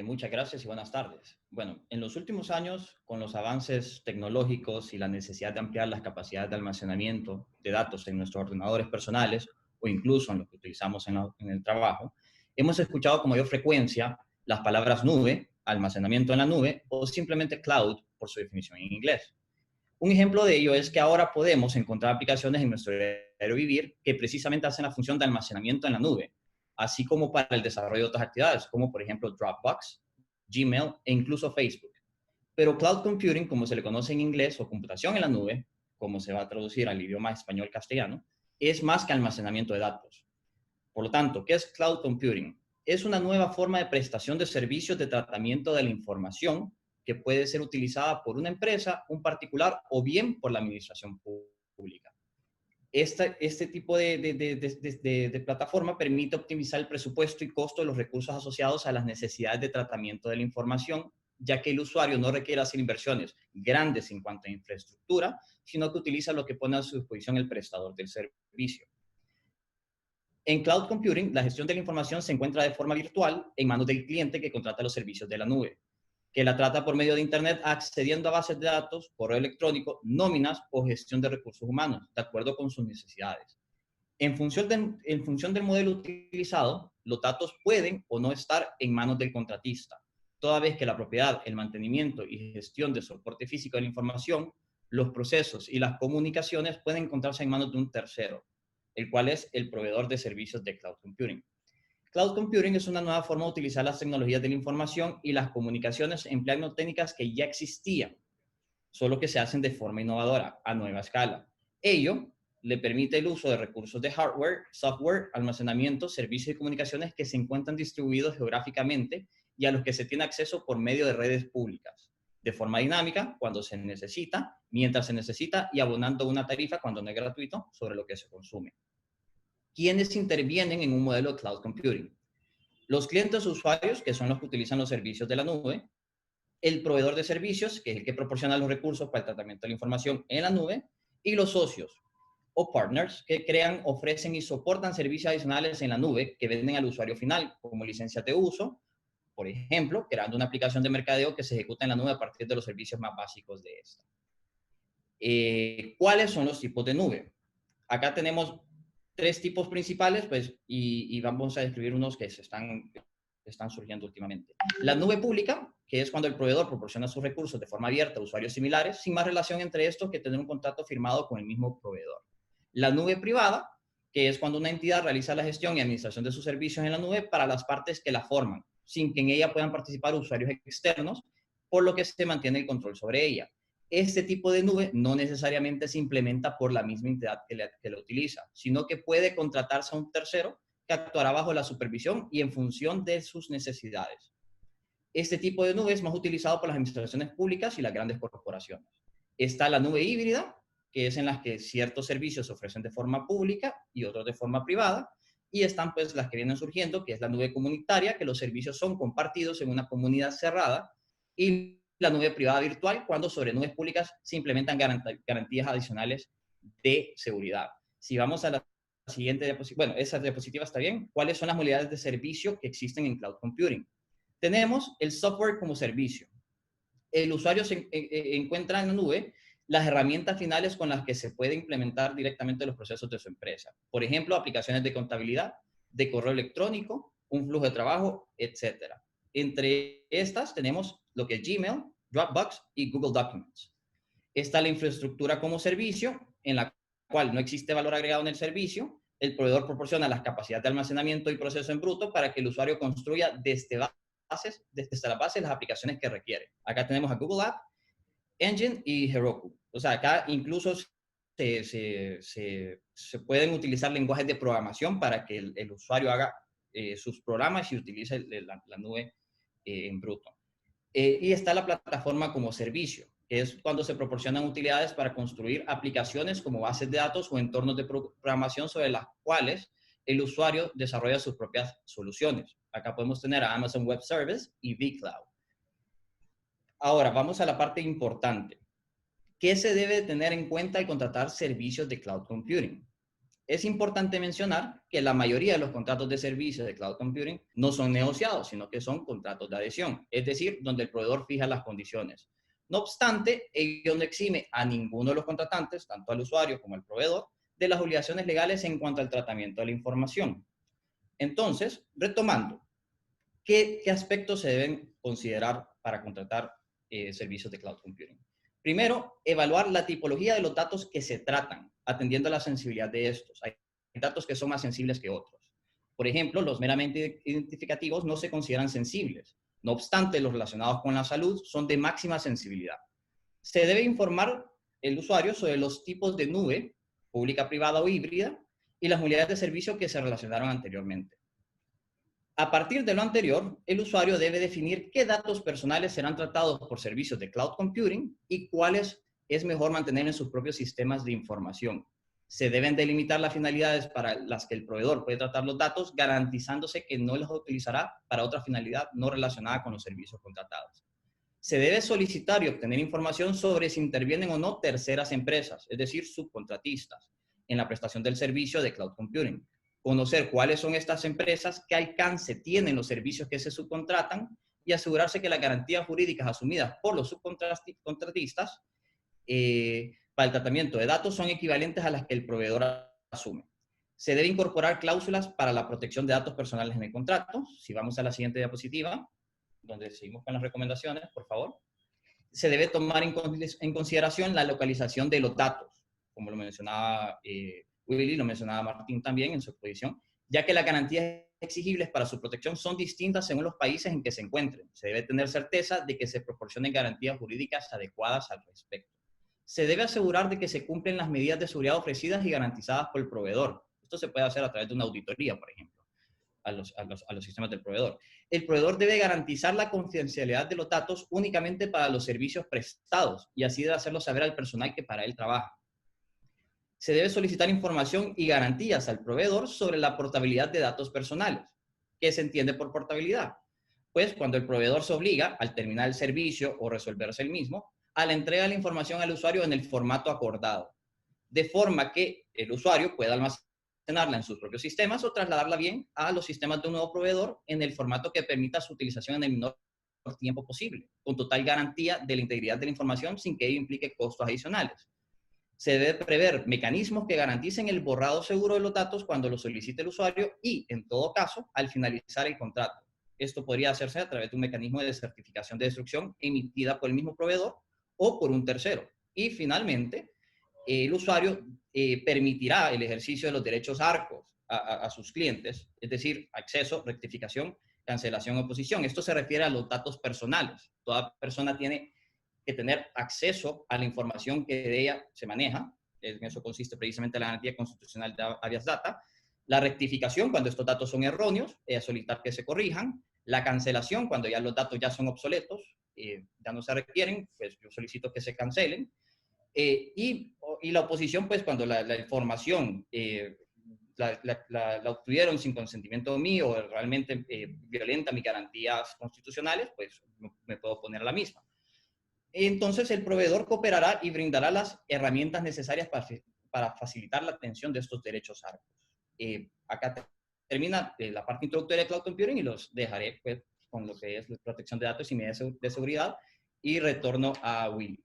[SPEAKER 6] Muchas gracias y buenas tardes. Bueno, en los últimos años, con los avances tecnológicos y la necesidad de ampliar las capacidades de almacenamiento de datos en nuestros ordenadores personales o incluso en los que utilizamos en el trabajo, hemos escuchado con mayor frecuencia las palabras nube, almacenamiento en la nube o simplemente cloud por su definición en inglés. Un ejemplo de ello es que ahora podemos encontrar aplicaciones en nuestro diario vivir que precisamente hacen la función de almacenamiento en la nube, así como para el desarrollo de otras actividades, como por ejemplo Dropbox, Gmail e incluso Facebook. Pero Cloud Computing, como se le conoce en inglés, o computación en la nube, como se va a traducir al idioma español-castellano, es más que almacenamiento de datos. Por lo tanto, ¿qué es Cloud Computing? Es una nueva forma de prestación de servicios de tratamiento de la información que puede ser utilizada por una empresa, un particular o bien por la administración pública. Este tipo de plataforma permite optimizar el presupuesto y costo de los recursos asociados a las necesidades de tratamiento de la información, ya que el usuario no requiere hacer inversiones grandes en cuanto a infraestructura, sino que utiliza lo que pone a su disposición el prestador del servicio. En Cloud Computing, la gestión de la información se encuentra de forma virtual en manos del cliente que contrata los servicios de la nube, que la trata por medio de Internet accediendo a bases de datos, correo electrónico, nóminas o gestión de recursos humanos, de acuerdo con sus necesidades. En función del modelo utilizado, los datos pueden o no estar en manos del contratista, toda vez que la propiedad, el mantenimiento y gestión de soporte físico de la información, los procesos y las comunicaciones pueden encontrarse en manos de un tercero, el cual es el proveedor de servicios de Cloud Computing. Cloud Computing es una nueva forma de utilizar las tecnologías de la información y las comunicaciones empleando técnicas que ya existían, solo que se hacen de forma innovadora, a nueva escala. Ello le permite el uso de recursos de hardware, software, almacenamiento, servicios y comunicaciones que se encuentran distribuidos geográficamente y a los que se tiene acceso por medio de redes públicas, de forma dinámica cuando se necesita, mientras se necesita y abonando una tarifa cuando no es gratuito sobre lo que se consume. ¿Quiénes intervienen en un modelo de Cloud Computing? Los clientes usuarios, que son los que utilizan los servicios de la nube, el proveedor de servicios, que es el que proporciona los recursos para el tratamiento de la información en la nube, y los socios o partners que crean, ofrecen y soportan servicios adicionales en la nube que venden al usuario final, como licencias de uso, por ejemplo, creando una aplicación de mercadeo que se ejecuta en la nube a partir de los servicios más básicos de esta. ¿Cuáles son los tipos de nube? Acá tenemos 3 tipos principales, pues, y vamos a describir unos que están surgiendo últimamente. La nube pública, que es cuando el proveedor proporciona sus recursos de forma abierta a usuarios similares, sin más relación entre estos que tener un contrato firmado con el mismo proveedor. La nube privada, que es cuando una entidad realiza la gestión y administración de sus servicios en la nube para las partes que la forman, sin que en ella puedan participar usuarios externos, por lo que se mantiene el control sobre ella. Este tipo de nube no necesariamente se implementa por la misma entidad que la utiliza, sino que puede contratarse a un tercero que actuará bajo la supervisión y en función de sus necesidades. Este tipo de nube es más utilizado por las administraciones públicas y las grandes corporaciones. Está la nube híbrida, que es en las que ciertos servicios se ofrecen de forma pública y otros de forma privada, y están pues las que vienen surgiendo, que es la nube comunitaria, que los servicios son compartidos en una comunidad cerrada, y la nube privada virtual, cuando sobre nubes públicas se implementan garantías adicionales de seguridad. Si vamos a la siguiente diapositiva, bueno, esa diapositiva está bien. ¿Cuáles son las modalidades de servicio que existen en Cloud Computing? Tenemos el software como servicio. El usuario se encuentra en la nube las herramientas finales con las que se puede implementar directamente los procesos de su empresa. Por ejemplo, aplicaciones de contabilidad, de correo electrónico, un flujo de trabajo, etc. Entre estas tenemos lo que es Gmail, Dropbox y Google Documents. Está la infraestructura como servicio, en la cual no existe valor agregado en el servicio. El proveedor proporciona las capacidades de almacenamiento y proceso en bruto para que el usuario construya desde la base las aplicaciones que requiere. Acá tenemos a Google App Engine y Heroku. O sea, acá incluso se pueden utilizar lenguajes de programación para que el usuario haga sus programas y utilice la nube en bruto. Y está la plataforma como servicio, que es cuando se proporcionan utilidades para construir aplicaciones como bases de datos o entornos de programación sobre las cuales el usuario desarrolla sus propias soluciones. Acá podemos tener a Amazon Web Service y vCloud. Ahora, vamos a la parte importante. ¿Qué se debe tener en cuenta al contratar servicios de Cloud Computing? Es importante mencionar que la mayoría de los contratos de servicios de Cloud Computing no son negociados, sino que son contratos de adhesión, es decir, donde el proveedor fija las condiciones. No obstante, ello no exime a ninguno de los contratantes, tanto al usuario como al proveedor, de las obligaciones legales en cuanto al tratamiento de la información. Entonces, retomando, ¿qué aspectos se deben considerar para contratar servicios de Cloud Computing? Primero, evaluar la tipología de los datos que se tratan, atendiendo a la sensibilidad de estos. Hay datos que son más sensibles que otros. Por ejemplo, los meramente identificativos no se consideran sensibles. No obstante, los relacionados con la salud son de máxima sensibilidad. Se debe informar el usuario sobre los tipos de nube, pública, privada o híbrida, y las unidades de servicio que se relacionaron anteriormente. A partir de lo anterior, el usuario debe definir qué datos personales serán tratados por servicios de Cloud Computing y cuáles es mejor mantener en sus propios sistemas de información. Se deben delimitar las finalidades para las que el proveedor puede tratar los datos, garantizándose que no los utilizará para otra finalidad no relacionada con los servicios contratados. Se debe solicitar y obtener información sobre si intervienen o no terceras empresas, es decir, subcontratistas, en la prestación del servicio de Cloud Computing. Conocer cuáles son estas empresas, qué alcance tienen los servicios que se subcontratan y asegurarse que las garantías jurídicas asumidas por los subcontratistas para el tratamiento de datos son equivalentes a las que el proveedor asume. Se debe incorporar cláusulas para la protección de datos personales en el contrato. Si vamos a la siguiente diapositiva, donde seguimos con las recomendaciones, por favor. Se debe tomar en consideración la localización de los datos, como lo mencionaba Willy, lo mencionaba Martín también en su exposición, ya que las garantías exigibles para su protección son distintas según los países en que se encuentren. Se debe tener certeza de que se proporcionen garantías jurídicas adecuadas al respecto. Se debe asegurar de que se cumplen las medidas de seguridad ofrecidas y garantizadas por el proveedor. Esto se puede hacer a través de una auditoría, por ejemplo, a los sistemas del proveedor. El proveedor debe garantizar la confidencialidad de los datos únicamente para los servicios prestados y así debe hacerlo saber al personal que para él trabaja. Se debe solicitar información y garantías al proveedor sobre la portabilidad de datos personales. ¿Qué se entiende por portabilidad? pues cuando el proveedor se obliga, al terminar el servicio o resolverse el mismo, a la entrega de la información al usuario en el formato acordado, de forma que el usuario pueda almacenarla en sus propios sistemas o trasladarla bien a los sistemas de un nuevo proveedor en el formato que permita su utilización en el menor tiempo posible, con total garantía de la integridad de la información sin que ello implique costos adicionales. Se debe prever mecanismos que garanticen el borrado seguro de los datos cuando lo solicite el usuario y, en todo caso, al finalizar el contrato. Esto podría hacerse a través de un mecanismo de certificación de destrucción emitida por el mismo proveedor o por un tercero. Y, finalmente, el usuario permitirá el ejercicio de los derechos ARCOS a sus clientes, es decir, acceso, rectificación, cancelación o oposición. Esto se refiere a los datos personales. Toda persona tiene que tener acceso a la información que de ella se maneja. En eso consiste precisamente la garantía constitucional de habeas data. La rectificación, cuando estos datos son erróneos, solicitar que se corrijan. La cancelación, cuando ya los datos ya son obsoletos, ya no se requieren, pues yo solicito que se cancelen. Y la oposición, pues cuando la información la obtuvieron sin consentimiento mío o realmente violenta mis garantías constitucionales, pues me puedo oponer a la misma. Entonces el proveedor cooperará y brindará las herramientas necesarias para facilitar la atención de estos derechos ARCOS. Acá termina la parte introductoria de Cloud Computing y los dejaré pues, con lo que es la protección de datos y medidas de seguridad y retorno a Willy.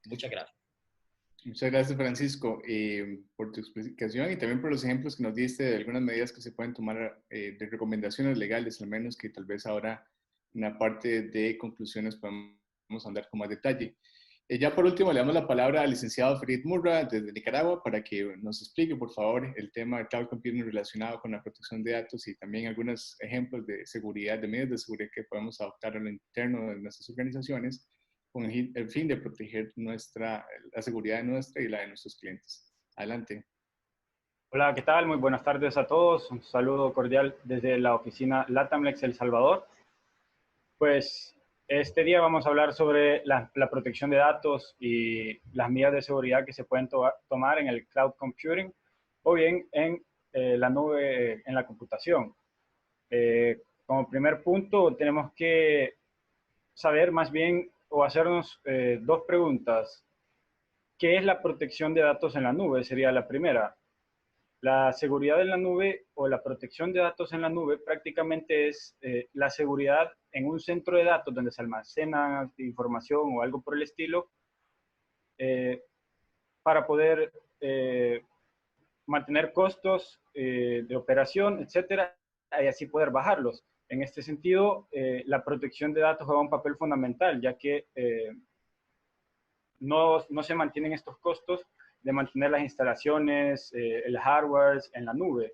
[SPEAKER 6] Muchas gracias.
[SPEAKER 3] Muchas gracias, Francisco, por tu explicación y también por los ejemplos que nos diste de algunas medidas que se pueden tomar de recomendaciones legales, al menos que tal vez ahora en la parte de conclusiones podemos andar con más detalle. Ya por último le damos la palabra al licenciado Farid Murra desde Nicaragua para que nos explique, por favor, el tema de cloud computing relacionado con la protección de datos y también algunos ejemplos de seguridad, de medidas de seguridad que podemos adoptar a lo interno de nuestras organizaciones con el fin de proteger la seguridad nuestra y la de nuestros clientes. Adelante.
[SPEAKER 7] Hola, ¿qué tal? Muy buenas tardes a todos. Un saludo cordial desde la oficina LATAMLEX El Salvador. Pues este día vamos a hablar sobre la protección de datos y las medidas de seguridad que se pueden tomar en el cloud computing o bien en la nube, en la computación. Como primer punto, tenemos que saber más bien o hacernos dos preguntas. ¿Qué es la protección de datos en la nube? Sería la primera. La seguridad en la nube o la protección de datos en la nube prácticamente es la seguridad en un centro de datos donde se almacena información o algo por el estilo para poder mantener costos de operación, etcétera, y así poder bajarlos. En este sentido, la protección de datos juega un papel fundamental, ya que no se mantienen estos costos de mantener las instalaciones, el hardware en la nube.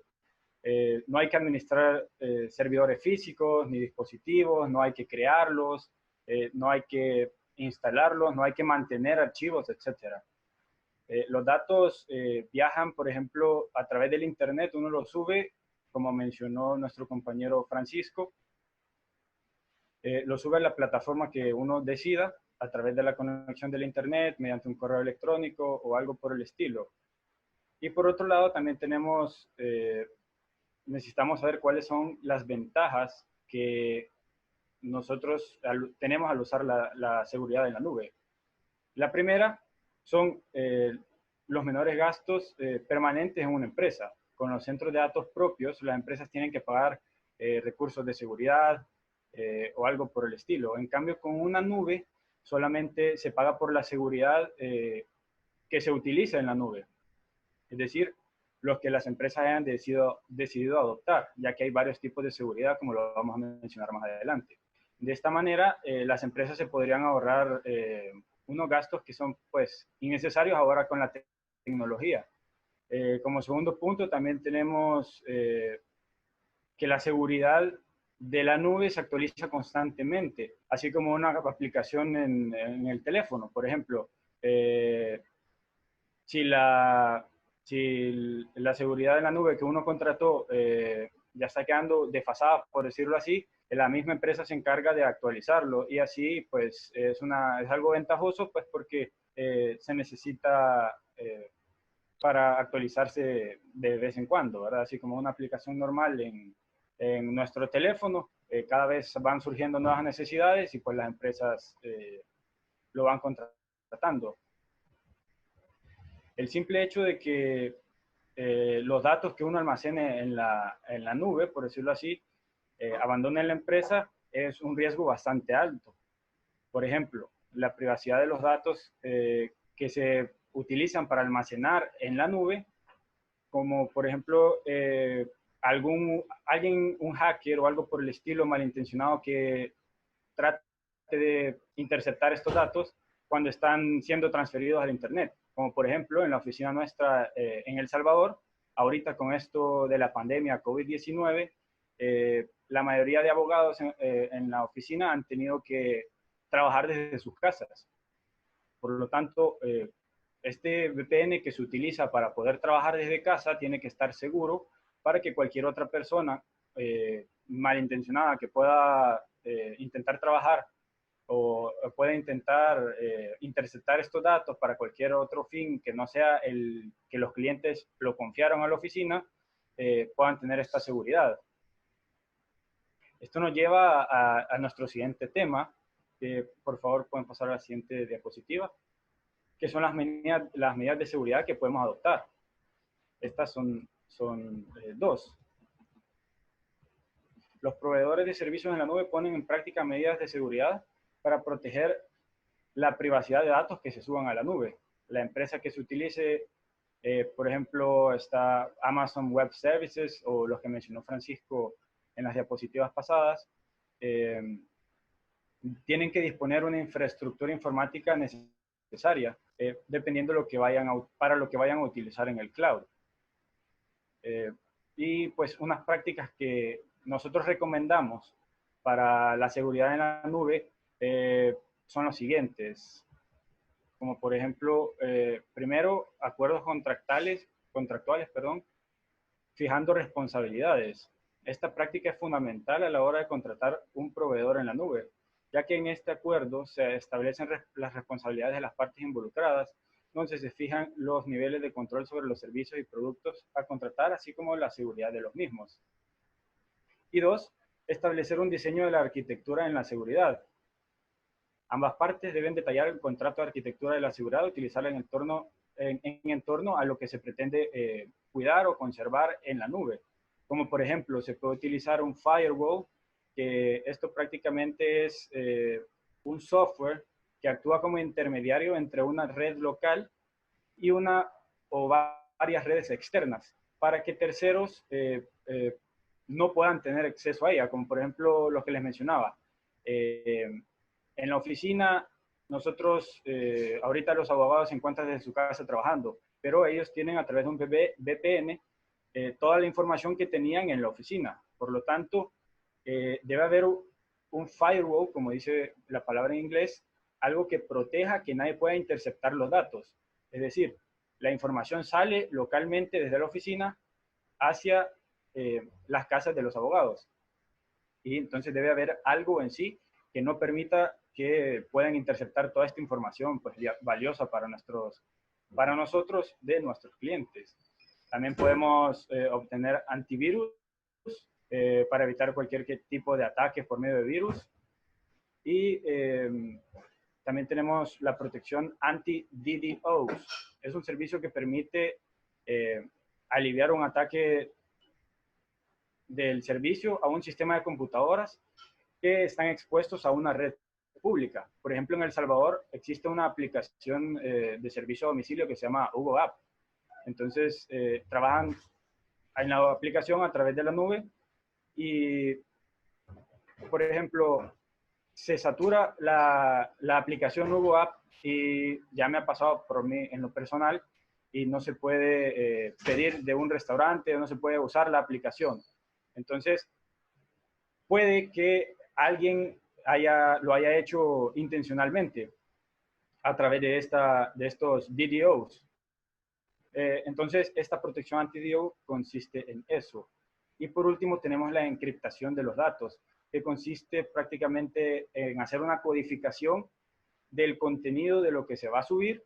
[SPEAKER 7] No hay que administrar servidores físicos ni dispositivos, no hay que crearlos, no hay que instalarlos, no hay que mantener archivos, etc. Los datos viajan, por ejemplo, a través del Internet, uno los sube, como mencionó nuestro compañero Francisco, lo sube a la plataforma que uno decida, a través de la conexión del Internet, mediante un correo electrónico o algo por el estilo. Y por otro lado, también necesitamos saber cuáles son las ventajas que nosotros tenemos al usar la seguridad en la nube. La primera son los menores gastos permanentes en una empresa. Con los centros de datos propios, las empresas tienen que pagar recursos de seguridad o algo por el estilo. En cambio, con una nube, solamente se paga por la seguridad que se utiliza en la nube. Es decir, los que las empresas hayan decidido adoptar, ya que hay varios tipos de seguridad, como lo vamos a mencionar más adelante. De esta manera, las empresas se podrían ahorrar unos gastos que son pues innecesarios ahora con la tecnología. Como segundo punto, también tenemos que la seguridad de la nube se actualiza constantemente, así como una aplicación en el teléfono. Por ejemplo, si la seguridad de la nube que uno contrató ya está quedando desfasada, por decirlo así, la misma empresa se encarga de actualizarlo y así pues es algo ventajoso pues porque se necesita para actualizarse de vez en cuando, ¿verdad? Así como una aplicación normal en nuestro teléfono, cada vez van surgiendo nuevas necesidades y pues las empresas lo van contratando. El simple hecho de que los datos que uno almacene en la nube, por decirlo así, abandonen la empresa, es un riesgo bastante alto. Por ejemplo, la privacidad de los datos que se utilizan para almacenar en la nube, como por ejemplo un hacker o algo por el estilo malintencionado que trate de interceptar estos datos cuando están siendo transferidos al Internet. Como por ejemplo en la oficina nuestra en El Salvador, ahorita con esto de la pandemia COVID-19, la mayoría de abogados en la oficina han tenido que trabajar desde sus casas. Por lo tanto, este VPN que se utiliza para poder trabajar desde casa tiene que estar seguro para que cualquier otra persona malintencionada que pueda intentar trabajar o pueda intentar interceptar estos datos para cualquier otro fin que no sea el que los clientes lo confiaron a la oficina, puedan tener esta seguridad. Esto nos lleva a nuestro siguiente tema, que por favor pueden pasar a la siguiente diapositiva, que son las medidas de seguridad que podemos adoptar. Estas son dos. Los proveedores de servicios en la nube ponen en práctica medidas de seguridad para proteger la privacidad de datos que se suban a la nube. La empresa que se utilice, por ejemplo, está Amazon Web Services o los que mencionó Francisco en las diapositivas pasadas, tienen que disponer una infraestructura informática necesaria, dependiendo para lo que vayan a utilizar en el cloud. Y pues unas prácticas que nosotros recomendamos para la seguridad en la nube son los siguientes, como por ejemplo, primero, acuerdos contractuales, fijando responsabilidades. Esta práctica es fundamental a la hora de contratar un proveedor en la nube, ya que en este acuerdo se establecen las responsabilidades de las partes involucradas, donde se fijan los niveles de control sobre los servicios y productos a contratar, así como la seguridad de los mismos. Y dos, establecer un diseño de la arquitectura en la seguridad. Ambas partes deben detallar el contrato de arquitectura de la seguridad, utilizarla en torno a lo que se pretende cuidar o conservar en la nube. Como por ejemplo, se puede utilizar un firewall, que esto prácticamente es un software que actúa como intermediario entre una red local y una o varias redes externas, para que terceros no puedan tener acceso a ella, como por ejemplo lo que les mencionaba. En la oficina, nosotros, ahorita los abogados se encuentran desde su casa trabajando, pero ellos tienen a través de un VPN toda la información que tenían en la oficina. Por lo tanto, debe haber un firewall, como dice la palabra en inglés, algo que proteja que nadie pueda interceptar los datos. Es decir, la información sale localmente desde la oficina hacia las casas de los abogados. Y entonces debe haber algo en sí que no permita que puedan interceptar toda esta información pues, valiosa para nosotros de nuestros clientes. También podemos obtener antivirus para evitar cualquier tipo de ataque por medio de virus. Y también tenemos la protección anti-DDoS. Es un servicio que permite aliviar un ataque del servicio a un sistema de computadoras que están expuestos a una red pública. Por ejemplo, en El Salvador existe una aplicación de servicio a domicilio que se llama Hugo App. Entonces, trabajan en la aplicación a través de la nube y, por ejemplo, se satura la aplicación Hugo App y ya me ha pasado por mí en lo personal y no se puede pedir de un restaurante o no se puede usar la aplicación. Entonces, puede que alguien lo haya hecho intencionalmente a través de estos DDoS. Entonces, esta protección anti-DDoS consiste en eso. Y por último, tenemos la encriptación de los datos, que consiste prácticamente en hacer una codificación del contenido de lo que se va a subir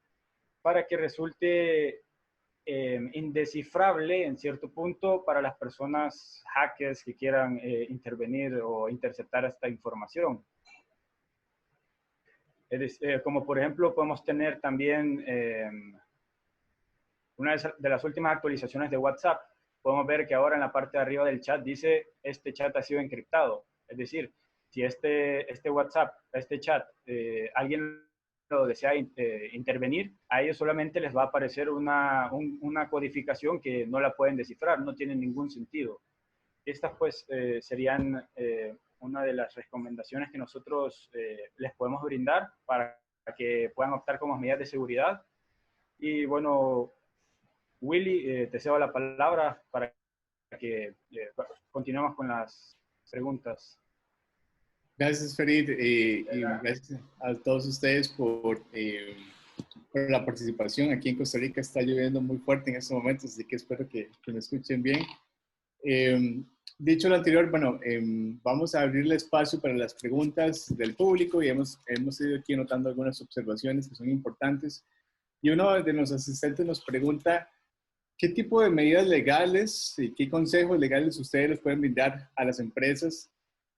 [SPEAKER 7] para que resulte indescifrable en cierto punto para las personas hackers que quieran intervenir o interceptar esta información. Como por ejemplo podemos tener también una de las últimas actualizaciones de WhatsApp. Podemos ver que ahora en la parte de arriba del chat dice este chat ha sido encriptado. Es decir, si este WhatsApp, este chat, alguien lo desea intervenir, a ellos solamente les va a aparecer una codificación que no la pueden descifrar, no tiene ningún sentido. Estas pues serían una de las recomendaciones que nosotros les podemos brindar para que puedan optar como medidas de seguridad. Y bueno, Willy, te cedo la palabra para que continuemos con las preguntas.
[SPEAKER 3] Gracias, Ferid, y gracias a todos ustedes por la participación. Aquí en Costa Rica está lloviendo muy fuerte en estos momentos, así que espero que me escuchen bien. Dicho lo anterior, bueno, vamos a abrirle espacio para las preguntas del público y hemos ido aquí anotando algunas observaciones que son importantes. Y uno de los asistentes nos pregunta, ¿qué tipo de medidas legales y qué consejos legales ustedes les pueden brindar a las empresas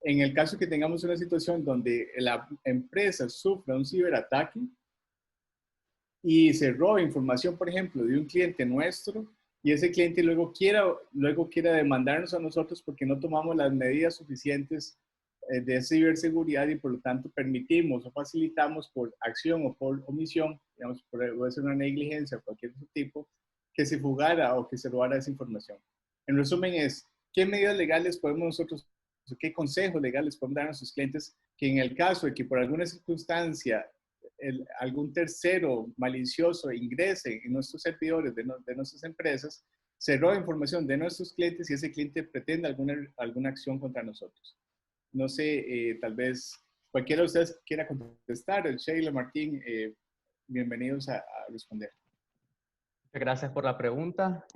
[SPEAKER 3] en el caso que tengamos una situación donde la empresa sufra un ciberataque y se robe información, por ejemplo, de un cliente nuestro y ese cliente luego quiera demandarnos a nosotros porque no tomamos las medidas suficientes de ciberseguridad y por lo tanto permitimos o facilitamos por acción o por omisión, digamos, puede ser una negligencia o cualquier otro tipo, que se fugara o que se robara esa información. En resumen ¿qué medidas legales podemos nosotros, qué consejos legales podemos dar a nuestros clientes que en el caso de que por alguna circunstancia algún tercero malicioso ingrese en nuestros servidores de nuestras empresas, se roba información de nuestros clientes y ese cliente pretende alguna acción contra nosotros? No sé, tal vez cualquiera de ustedes quiera contestar. Sheila, Martín, bienvenidos a responder.
[SPEAKER 5] Muchas gracias por la pregunta.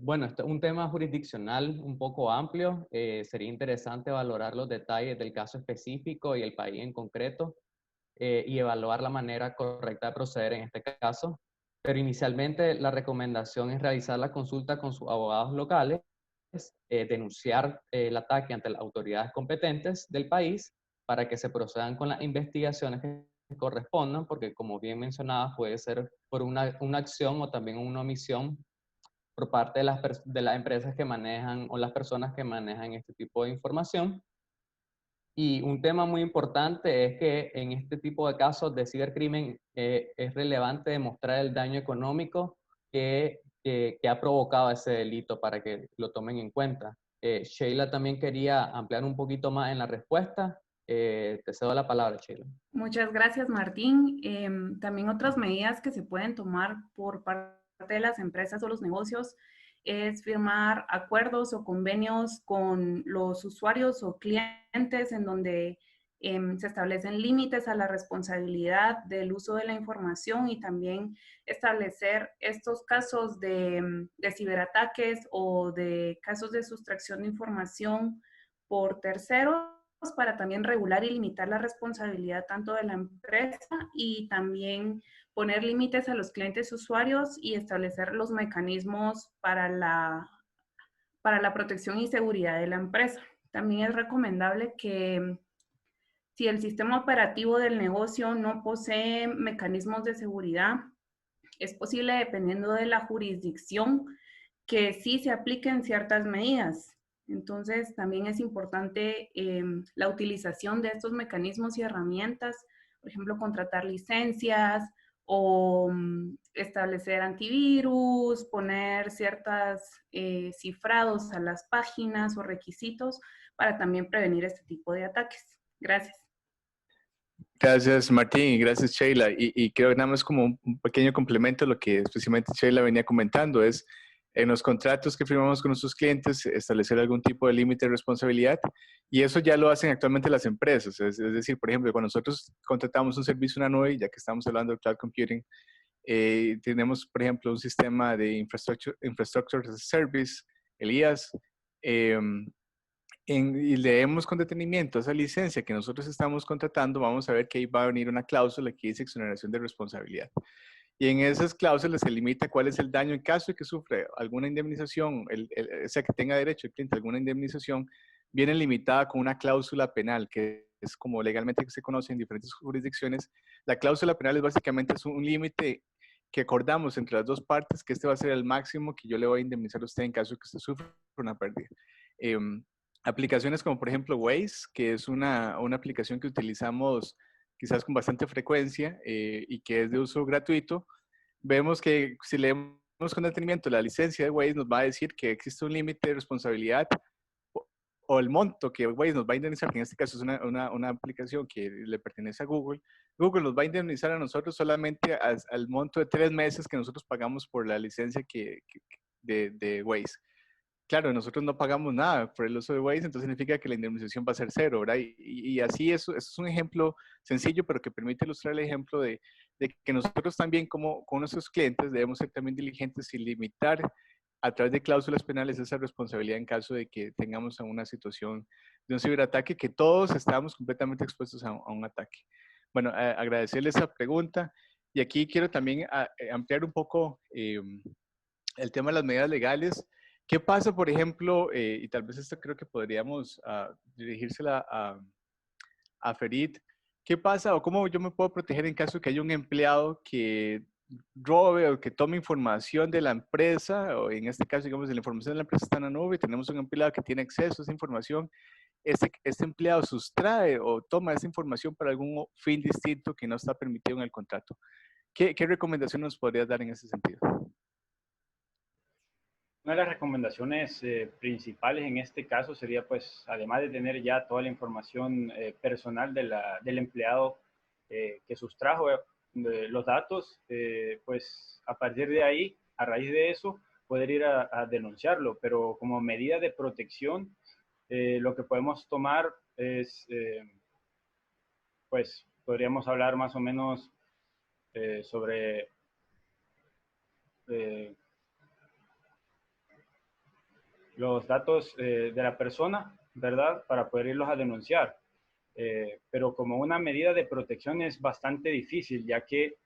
[SPEAKER 5] Bueno, esto es un tema jurisdiccional un poco amplio. Sería interesante valorar los detalles del caso específico y el país en concreto y evaluar la manera correcta de proceder en este caso. Pero inicialmente la recomendación es realizar la consulta con sus abogados locales, denunciar el ataque ante las autoridades competentes del país para que se procedan con las investigaciones que correspondan, porque como bien mencionaba, puede ser por una acción o también una omisión por parte de las empresas que manejan o las personas que manejan este tipo de información. Y un tema muy importante es que en este tipo de casos de cibercrimen es relevante demostrar el daño económico que ha provocado ese delito para que lo tomen en cuenta. Sheila también quería ampliar un poquito más en la respuesta. Te cedo la palabra, Sheila.
[SPEAKER 4] Muchas gracias, Martín. También otras medidas que se pueden tomar por parte de las empresas o los negocios es firmar acuerdos o convenios con los usuarios o clientes en donde se establecen límites a la responsabilidad del uso de la información y también establecer estos casos de ciberataques o de casos de sustracción de información por terceros para también regular y limitar la responsabilidad tanto de la empresa y también poner límites a los clientes usuarios y establecer los mecanismos para la protección y seguridad de la empresa. También es recomendable que si el sistema operativo del negocio no posee mecanismos de seguridad, es posible, dependiendo de la jurisdicción, que sí se apliquen ciertas medidas. Entonces, también es importante la utilización de estos mecanismos y herramientas, por ejemplo, contratar licencias o establecer antivirus, poner ciertos cifrados a las páginas o requisitos para también prevenir este tipo de ataques. Gracias.
[SPEAKER 3] Gracias, Martín, y gracias, Sheila. Y creo que nada más como un pequeño complemento a lo que especialmente Sheila venía comentando es en los contratos que firmamos con nuestros clientes establecer algún tipo de límite de responsabilidad y eso ya lo hacen actualmente las empresas. Es decir, por ejemplo, cuando nosotros contratamos un servicio en la nube, ya que estamos hablando de cloud computing, tenemos, por ejemplo, un sistema de Infrastructure as a Service, el IaaS, y leemos con detenimiento esa licencia que nosotros estamos contratando, vamos a ver que ahí va a venir una cláusula que dice exoneración de responsabilidad. y en esas cláusulas se limita cuál es el daño en caso de que sufra alguna indemnización, o sea, que tenga derecho el cliente a alguna indemnización, viene limitada con una cláusula penal, que es como legalmente se conoce en diferentes jurisdicciones. La cláusula penal es básicamente un límite que acordamos entre las dos partes, que este va a ser el máximo que yo le voy a indemnizar a usted en caso de que usted sufra una pérdida. Aplicaciones como por ejemplo Waze, que es una aplicación que utilizamos quizás con bastante frecuencia y que es de uso gratuito, vemos que si leemos con detenimiento la licencia de Waze nos va a decir que existe un límite de responsabilidad o el monto que Waze nos va a indemnizar, que en este caso es una aplicación que le pertenece a Google. Google nos va a indemnizar a nosotros solamente al monto de 3 meses que nosotros pagamos por la licencia de Waze. Claro, nosotros no pagamos nada por el uso de Waze, entonces significa que la indemnización va a ser cero, ¿verdad? Y así eso es un ejemplo sencillo, pero que permite ilustrar el ejemplo de que nosotros también como con nuestros clientes debemos ser también diligentes y limitar a través de cláusulas penales esa responsabilidad en caso de que tengamos una situación de un ciberataque, que todos estamos completamente expuestos a un ataque. Bueno, agradecerle esa pregunta. Y aquí quiero también ampliar un poco el tema de las medidas legales. ¿Qué pasa, por ejemplo, y tal vez esto creo que podríamos dirigírsela a Ferit, qué pasa o cómo yo me puedo proteger en caso de que haya un empleado que robe o que tome información de la empresa, o en este caso, digamos, la información de la empresa está en la nube y tenemos un empleado que tiene acceso a esa información, este empleado sustrae o toma esa información para algún fin distinto que no está permitido en el contrato? ¿Qué recomendación nos podrías dar en ese sentido?
[SPEAKER 7] Una de las recomendaciones principales en este caso sería, pues, además de tener ya toda la información personal del empleado que sustrajo los datos, pues a partir de ahí, a raíz de eso, poder ir a denunciarlo. Pero como medida de protección, lo que podemos tomar es, pues, podríamos hablar más o menos sobre los datos de la persona, ¿verdad? Para poder irlos a denunciar. Pero como una medida de protección es bastante difícil, ya que,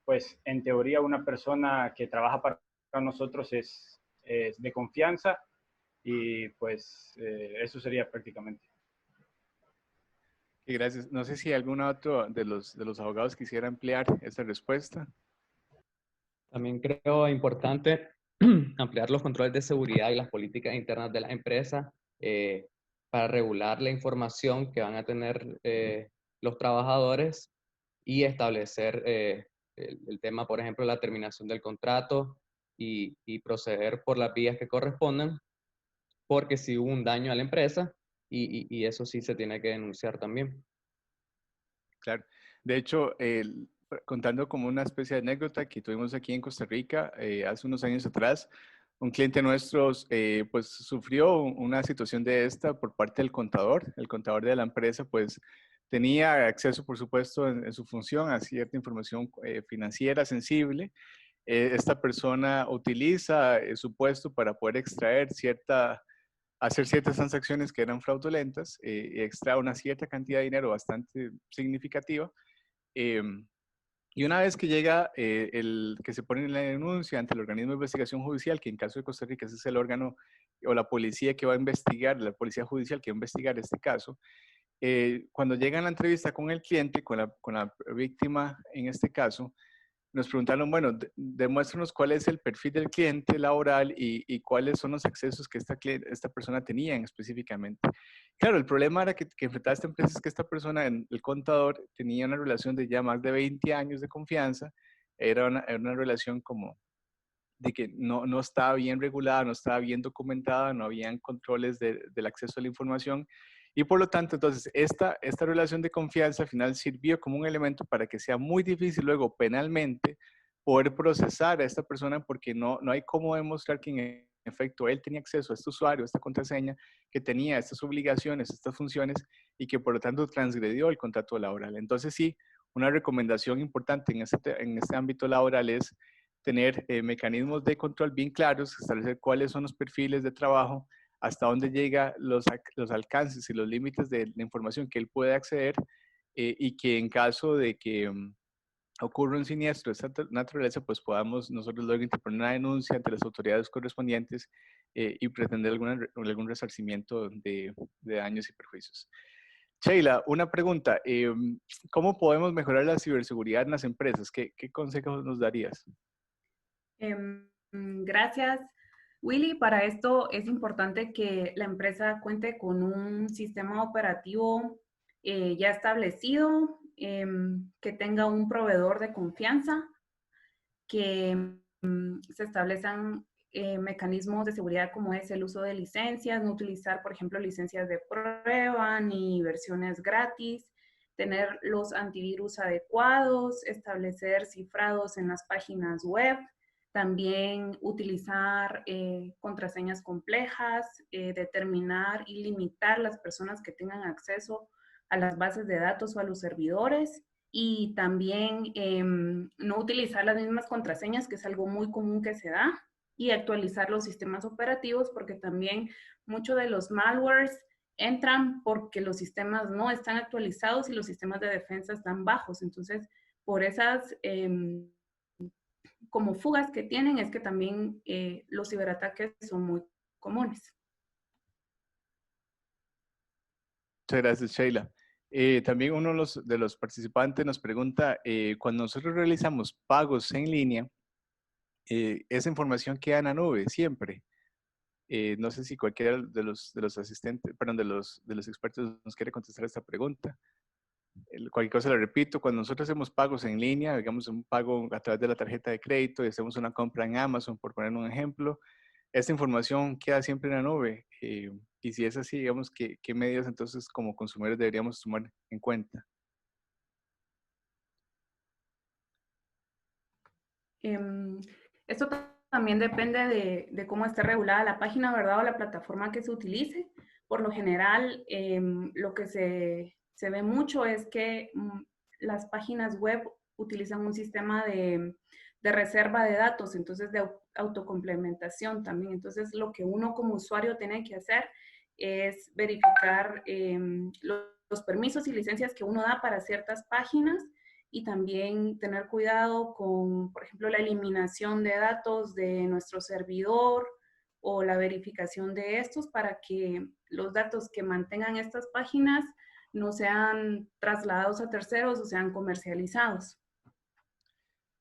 [SPEAKER 7] pues, en teoría una persona que trabaja para nosotros es de confianza y, pues, eso sería prácticamente.
[SPEAKER 3] Y gracias. No sé si algún otro de los abogados quisiera ampliar esta respuesta.
[SPEAKER 5] También creo importante ampliar los controles de seguridad y las políticas internas de la empresa para regular la información que van a tener los trabajadores y establecer el tema, por ejemplo, la terminación del contrato y proceder por las vías que correspondan, porque si hubo un daño a la empresa y eso sí se tiene que denunciar también.
[SPEAKER 3] Claro. De hecho, contando como una especie de anécdota que tuvimos aquí en Costa Rica hace unos años atrás, un cliente nuestro pues sufrió una situación de esta por parte del contador. El contador de la empresa pues tenía acceso, por supuesto, en su función a cierta información financiera sensible. Esta persona utiliza su puesto para poder extraer hacer ciertas transacciones que eran fraudulentas, extrae una cierta cantidad de dinero bastante significativa. Y una vez que llega el que se pone en la denuncia ante el organismo de investigación judicial, que en caso de Costa Rica ese es el órgano o la policía que va a investigar, la policía judicial que va a investigar este caso, cuando llega a la entrevista con el cliente, con la víctima en este caso, nos preguntaron, bueno, demuéstranos cuál es el perfil del cliente laboral y cuáles son los accesos que esta persona tenía específicamente. Claro, el problema era que enfrentaba esta empresa es que esta persona, el contador, tenía una relación de ya más de 20 años de confianza, era una relación como de que no estaba bien regulada, no estaba bien documentada, no habían controles del acceso a la información. Y por lo tanto, entonces, esta relación de confianza al final sirvió como un elemento para que sea muy difícil luego penalmente poder procesar a esta persona porque no hay cómo demostrar que en efecto él tenía acceso a este usuario, a esta contraseña, que tenía estas obligaciones, estas funciones y que por lo tanto transgredió el contrato laboral. Entonces sí, una recomendación importante en este ámbito laboral es tener mecanismos de control bien claros, establecer cuáles son los perfiles de trabajo, hasta dónde llega los alcances y los límites de la información que él puede acceder y que en caso de que ocurre un siniestro de esta naturaleza, pues podamos nosotros luego interponer una denuncia ante las autoridades correspondientes y pretender algún resarcimiento de daños y perjuicios. Sheila, una pregunta. ¿Cómo podemos mejorar la ciberseguridad en las empresas? ¿Qué consejos nos darías?
[SPEAKER 4] Gracias, Willy. Para esto es importante que la empresa cuente con un sistema operativo ya establecido, que tenga un proveedor de confianza, que se establezcan mecanismos de seguridad como es el uso de licencias, no utilizar, por ejemplo, licencias de prueba ni versiones gratis, tener los antivirus adecuados, establecer cifrados en las páginas web, también utilizar contraseñas complejas, determinar y limitar las personas que tengan acceso a las bases de datos o a los servidores, y también no utilizar las mismas contraseñas, que es algo muy común que se da, y actualizar los sistemas operativos, porque también muchos de los malwares entran porque los sistemas no están actualizados y los sistemas de defensa están bajos. Entonces, por esas como fugas que tienen, es que también los ciberataques son muy comunes.
[SPEAKER 3] Muchas gracias, Sheila. También uno de los participantes nos pregunta, cuando nosotros realizamos pagos en línea, esa información queda en la nube siempre. No sé si cualquiera de los asistentes, perdón, de los expertos nos quiere contestar esta pregunta. Cualquier cosa le repito, cuando nosotros hacemos pagos en línea, digamos un pago a través de la tarjeta de crédito y hacemos una compra en Amazon, por poner un ejemplo, esta información queda siempre en la nube. Y si es así, digamos, ¿qué medidas entonces como consumidores deberíamos tomar en cuenta?
[SPEAKER 4] Esto también depende de cómo esté regulada la página, ¿verdad? O la plataforma que se utilice. Por lo general, lo que se ve mucho es que las páginas web utilizan un sistema de reserva de datos, entonces de autocomplementación también. Entonces, lo que uno como usuario tiene que hacer es verificar los permisos y licencias que uno da para ciertas páginas, y también tener cuidado con, por ejemplo, la eliminación de datos de nuestro servidor o la verificación de estos, para que los datos que mantengan estas páginas no sean trasladados a terceros o sean comercializados.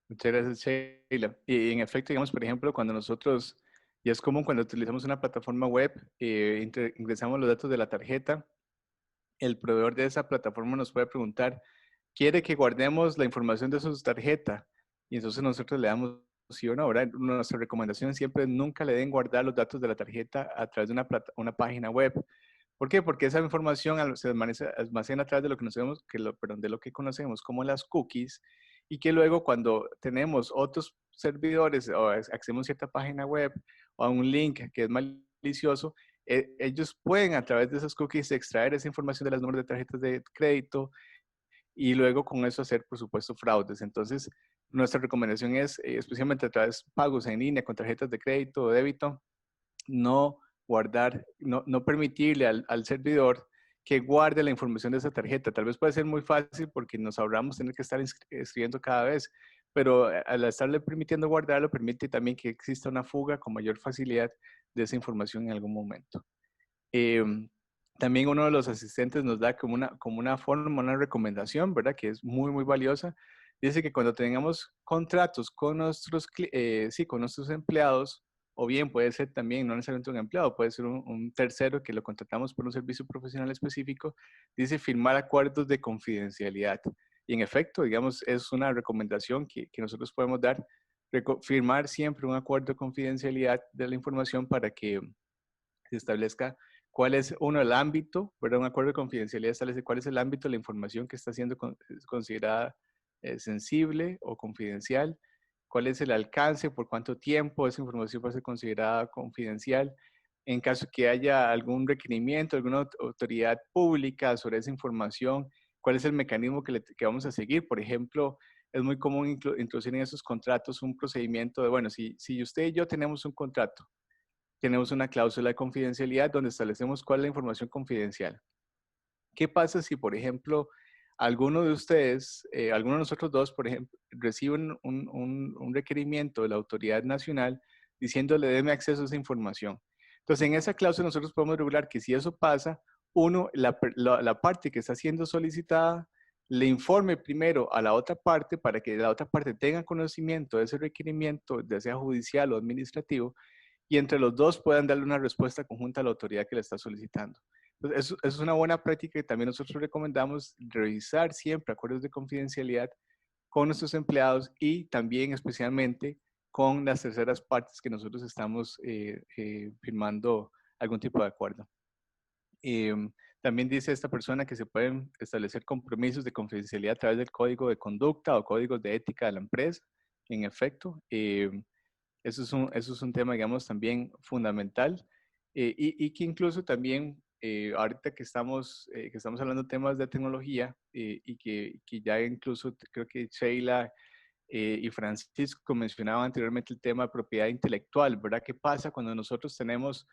[SPEAKER 3] Muchas gracias, Sheila. Y en efecto, digamos, por ejemplo, cuando nosotros, y es común cuando utilizamos una plataforma web, ingresamos los datos de la tarjeta, el proveedor de esa plataforma nos puede preguntar, ¿quiere que guardemos la información de su tarjeta? Y entonces nosotros le damos sí o no. Ahora, nuestra recomendación siempre es nunca le den guardar los datos de la tarjeta a través de una página web. ¿Por qué? Porque esa información se almacena a través de lo que conocemos, de lo que conocemos como las cookies, y que luego cuando tenemos otros servidores o accedemos a cierta página web o a un link que es malicioso, ellos pueden a través de esas cookies extraer esa información de los números de tarjetas de crédito y luego con eso hacer, por supuesto, fraudes. Entonces, nuestra recomendación es, especialmente a través de pagos en línea con tarjetas de crédito o débito, no guardar, no permitirle al servidor que guarde la información de esa tarjeta. Tal vez puede ser muy fácil porque nos ahorramos tener que estar escribiendo cada vez, pero al estarle permitiendo guardarlo, permite también que exista una fuga con mayor facilidad de esa información en algún momento. También uno de los asistentes nos da como una forma, una recomendación, ¿verdad? Que es muy, muy valiosa. Dice que cuando tengamos contratos con con nuestros empleados, o bien puede ser también, no necesariamente un empleado, puede ser un tercero que lo contratamos por un servicio profesional específico, dice firmar acuerdos de confidencialidad. Y en efecto, digamos, es una recomendación que nosotros podemos dar, firmar siempre un acuerdo de confidencialidad de la información para que se establezca cuál es, el ámbito, ¿verdad? Un acuerdo de confidencialidad establece cuál es el ámbito de la información que está siendo considerada sensible o confidencial, cuál es el alcance, por cuánto tiempo esa información va a ser considerada confidencial. En caso que haya algún requerimiento, alguna autoridad pública sobre esa información, cuál es el mecanismo que vamos a seguir. Por ejemplo, es muy común introducir en esos contratos un procedimiento de, bueno, si usted y yo tenemos un contrato, tenemos una cláusula de confidencialidad donde establecemos cuál es la información confidencial. ¿Qué pasa si, por ejemplo, alguno de ustedes, alguno de nosotros dos, por ejemplo, reciben un requerimiento de la autoridad nacional diciéndole déme acceso a esa información. Entonces, en esa cláusula nosotros podemos regular que si eso pasa, uno, la parte que está siendo solicitada, le informe primero a la otra parte para que la otra parte tenga conocimiento de ese requerimiento, ya sea judicial o administrativo, y entre los dos puedan darle una respuesta conjunta a la autoridad que le está solicitando. Entonces, eso es una buena práctica que también nosotros recomendamos revisar siempre acuerdos de confidencialidad con nuestros empleados y también especialmente con las terceras partes que nosotros estamos firmando algún tipo de acuerdo. También dice esta persona que se pueden establecer compromisos de confidencialidad a través del código de conducta o códigos de ética de la empresa. En efecto, eso es un tema, digamos, también fundamental y que incluso también ahorita que estamos hablando de temas de tecnología y que ya incluso creo que Sheila y Francisco mencionaban anteriormente el tema de propiedad intelectual, ¿verdad? ¿Qué pasa cuando nosotros tenemos...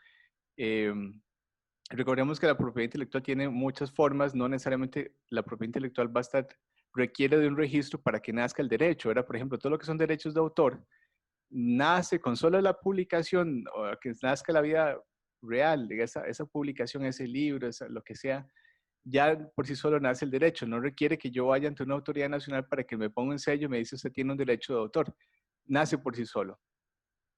[SPEAKER 3] recordemos que la propiedad intelectual tiene muchas formas, no necesariamente la propiedad intelectual requiere de un registro para que nazca el derecho, ¿verdad? Por ejemplo, todo lo que son derechos de autor nace con solo la publicación, o que nazca la vida real, esa publicación, ese libro, lo que sea, ya por sí solo nace el derecho, no requiere que yo vaya ante una autoridad nacional para que me ponga un sello y me dice usted tiene un derecho de autor, nace por sí solo.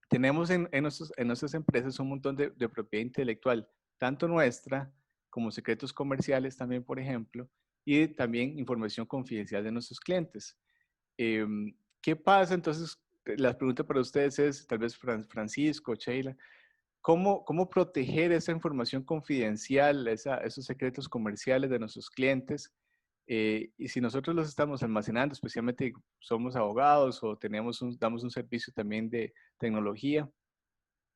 [SPEAKER 3] Tenemos en nuestras empresas un montón de propiedad intelectual, tanto nuestra como secretos comerciales también, por ejemplo, y también información confidencial de nuestros clientes. ¿Qué pasa entonces? La pregunta para ustedes es, tal vez Francisco, Sheila, ¿cómo proteger esa información confidencial, esos secretos comerciales de nuestros clientes? Y si nosotros los estamos almacenando, especialmente somos abogados o damos un servicio también de tecnología,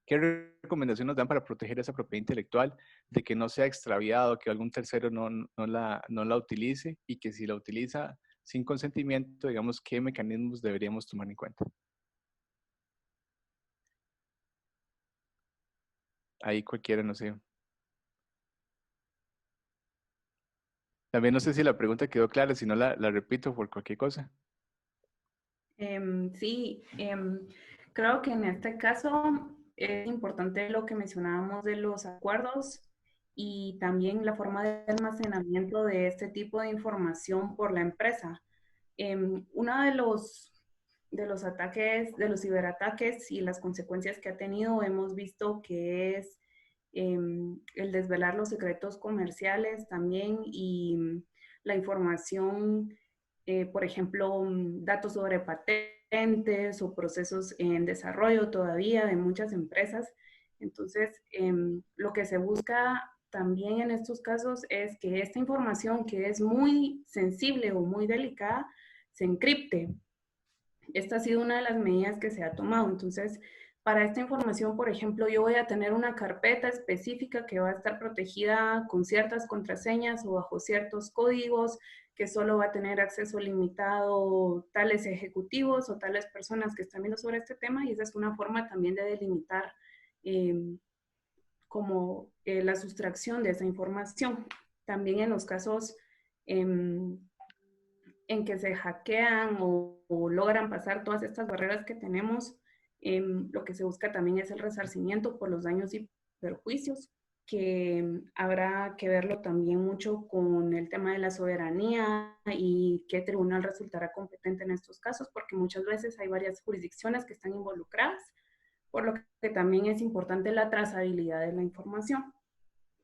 [SPEAKER 3] ¿qué recomendación nos dan para proteger esa propiedad intelectual de que no sea extraviado, que algún tercero no la utilice y que si la utiliza sin consentimiento, digamos, qué mecanismos deberíamos tomar en cuenta? Ahí cualquiera, no sé. También no sé si la pregunta quedó clara, si no la repito por cualquier cosa.
[SPEAKER 4] Sí, creo que en este caso es importante lo que mencionábamos de los acuerdos y también la forma de almacenamiento de este tipo de información por la empresa. Uno de los ataques, de los ciberataques y las consecuencias que ha tenido, hemos visto que es el desvelar los secretos comerciales también y la información, por ejemplo, datos sobre patentes o procesos en desarrollo todavía de muchas empresas. Entonces, lo que se busca también en estos casos es que esta información que es muy sensible o muy delicada se encripte. Esta ha sido una de las medidas que se ha tomado. Entonces, para esta información, por ejemplo, yo voy a tener una carpeta específica que va a estar protegida con ciertas contraseñas o bajo ciertos códigos, que solo va a tener acceso limitado tales ejecutivos o tales personas que están viendo sobre este tema, y esa es una forma también de delimitar la sustracción de esa información. También en los casos en que se hackean o logran pasar todas estas barreras que tenemos, lo que se busca también es el resarcimiento por los daños y perjuicios, que habrá que verlo también mucho con el tema de la soberanía y qué tribunal resultará competente en estos casos, porque muchas veces hay varias jurisdicciones que están involucradas, por lo que también es importante la trazabilidad de la información.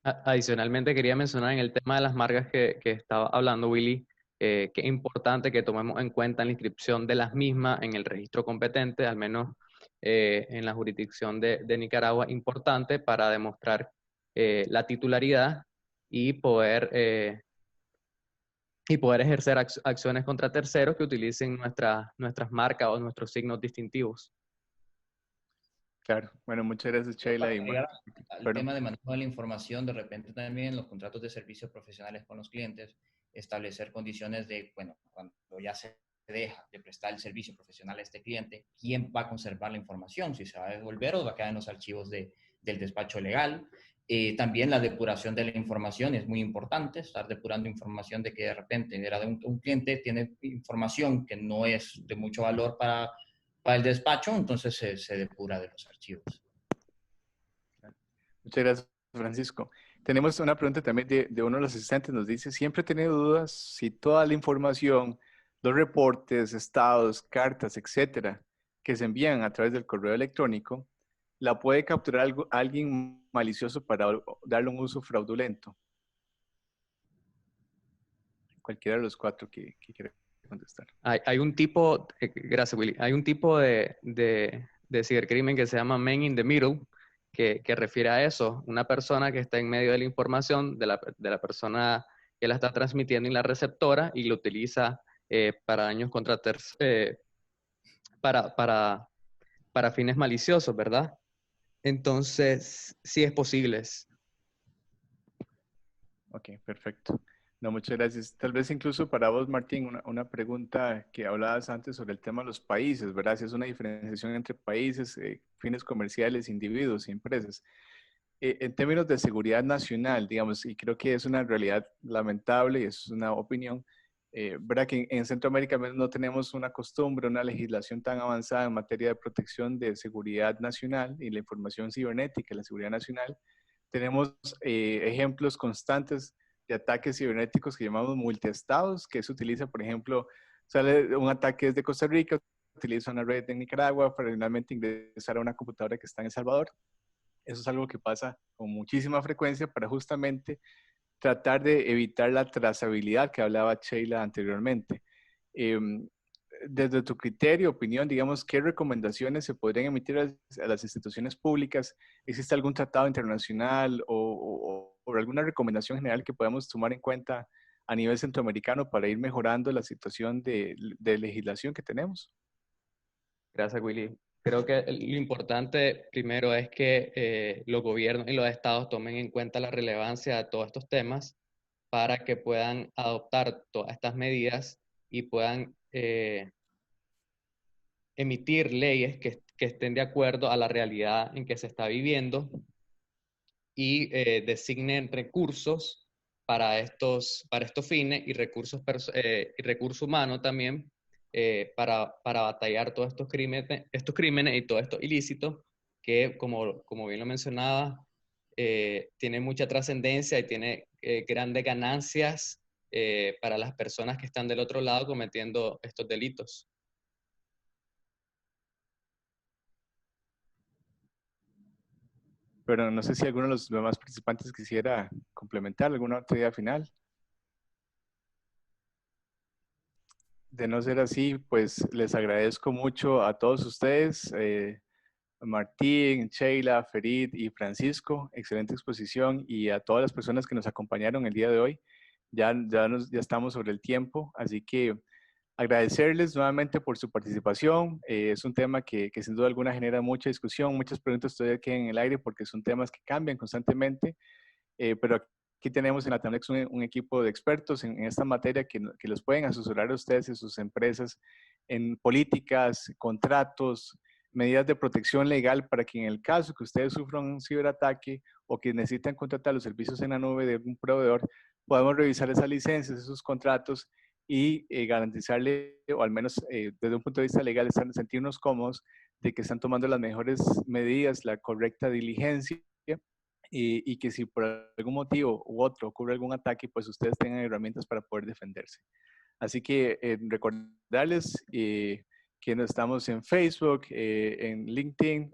[SPEAKER 5] Adicionalmente, quería mencionar en el tema de las marcas que estaba hablando Willy, que es importante que tomemos en cuenta la inscripción de las mismas en el registro competente, al menos en la jurisdicción de Nicaragua, importante para demostrar la titularidad y poder ejercer acciones contra terceros que utilicen nuestras marcas o nuestros signos distintivos.
[SPEAKER 3] Claro, bueno, muchas gracias, Sheila.
[SPEAKER 6] Al tema de manejo de la información, de repente también los contratos de servicios profesionales con los clientes, establecer condiciones de, bueno, cuando ya se deja de prestar el servicio profesional a este cliente, ¿quién va a conservar la información? Si se va a devolver o va a quedar en los archivos del despacho legal. También la depuración de la información es muy importante, estar depurando información de que de repente era de un cliente, tiene información que no es de mucho valor para el despacho, entonces se depura de los archivos.
[SPEAKER 3] Muchas gracias, Francisco. Tenemos una pregunta también de uno de los asistentes. Nos dice, siempre he tenido dudas si toda la información, los reportes, estados, cartas, etcétera, que se envían a través del correo electrónico, la puede capturar alguien malicioso para darle un uso fraudulento. Cualquiera de los cuatro que quiera contestar.
[SPEAKER 5] Hay un tipo, gracias Willy, hay un tipo de cibercrimen que se llama man in the middle, que refiere a eso, una persona que está en medio de la información de la persona que la está transmitiendo y la receptora y lo utiliza para daños contra para fines maliciosos, ¿verdad? Entonces, sí es posible.
[SPEAKER 3] Ok, perfecto. No, muchas gracias. Tal vez incluso para vos, Martín, una pregunta que hablabas antes sobre el tema de los países, ¿verdad? Si es una diferenciación entre países, fines comerciales, individuos y empresas. En términos de seguridad nacional, digamos, y creo que es una realidad lamentable y es una opinión, ¿verdad? Que en Centroamérica no tenemos una costumbre, una legislación tan avanzada en materia de protección de seguridad nacional y la información cibernética, la seguridad nacional. Tenemos ejemplos constantes de ataques cibernéticos que llamamos multiestados, que se utiliza, por ejemplo, sale un ataque desde Costa Rica, utiliza una red en Nicaragua para finalmente ingresar a una computadora que está en El Salvador. Eso es algo que pasa con muchísima frecuencia para justamente tratar de evitar la trazabilidad que hablaba Sheila anteriormente. Desde tu criterio, opinión, digamos, ¿qué recomendaciones se podrían emitir a las instituciones públicas? ¿Existe algún tratado internacional o alguna recomendación general que podamos tomar en cuenta a nivel centroamericano para ir mejorando la situación de legislación que tenemos?
[SPEAKER 5] Gracias, Willy. Creo que lo importante primero es que los gobiernos y los estados tomen en cuenta la relevancia de todos estos temas para que puedan adoptar todas estas medidas y puedan emitir leyes que estén de acuerdo a la realidad en que se está viviendo y designen recursos para estos fines y recursos humanos también para batallar todos estos crímenes y todos estos ilícitos que, como bien lo mencionaba, tiene mucha trascendencia y tiene grandes ganancias para las personas que están del otro lado cometiendo estos delitos.
[SPEAKER 3] Pero no sé si alguno de los demás participantes quisiera complementar alguna otra idea final. De no ser así, pues les agradezco mucho a todos ustedes, Martín, Sheila, Ferid y Francisco, excelente exposición, y a todas las personas que nos acompañaron el día de hoy. Ya estamos sobre el tiempo, así que agradecerles nuevamente por su participación. Es un tema que sin duda alguna genera mucha discusión, muchas preguntas todavía quedan en el aire porque son temas que cambian constantemente, pero aquí tenemos en la TAMLEX un equipo de expertos en esta materia que los pueden asesorar a ustedes y a sus empresas en políticas, contratos, medidas de protección legal para que en el caso que ustedes sufran un ciberataque o que necesitan contratar los servicios en la nube de algún proveedor, podamos revisar esas licencias, esos contratos y garantizarle, o al menos desde un punto de vista legal, sentirnos cómodos de que están tomando las mejores medidas, la correcta diligencia, y que si por algún motivo u otro ocurre algún ataque, pues ustedes tengan herramientas para poder defenderse. Así que recordarles que estamos en Facebook, en LinkedIn,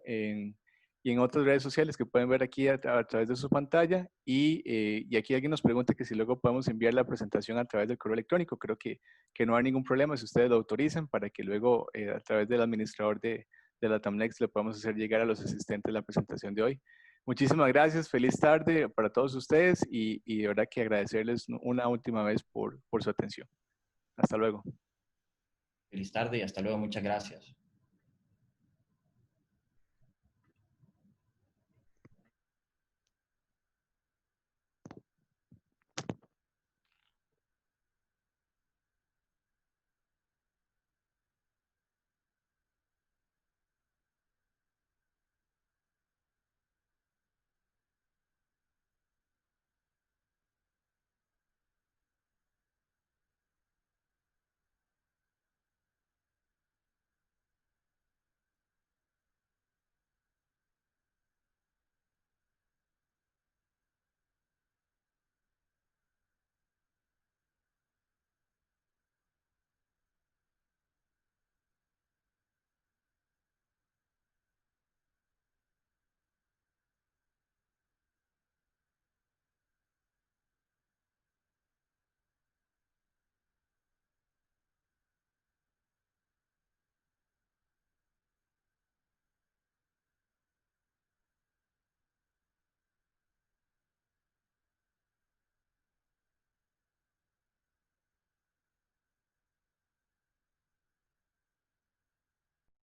[SPEAKER 3] y en otras redes sociales que pueden ver aquí a través de su pantalla. Y aquí alguien nos pregunta que si luego podemos enviar la presentación a través del correo electrónico. Creo que no hay ningún problema si ustedes lo autorizan para que luego a través del administrador de la TAMLEX le podamos hacer llegar a los asistentes la presentación de hoy. Muchísimas gracias, feliz tarde para todos ustedes y de verdad que agradecerles una última vez por su atención. Hasta luego.
[SPEAKER 6] Feliz tarde y hasta luego, muchas gracias.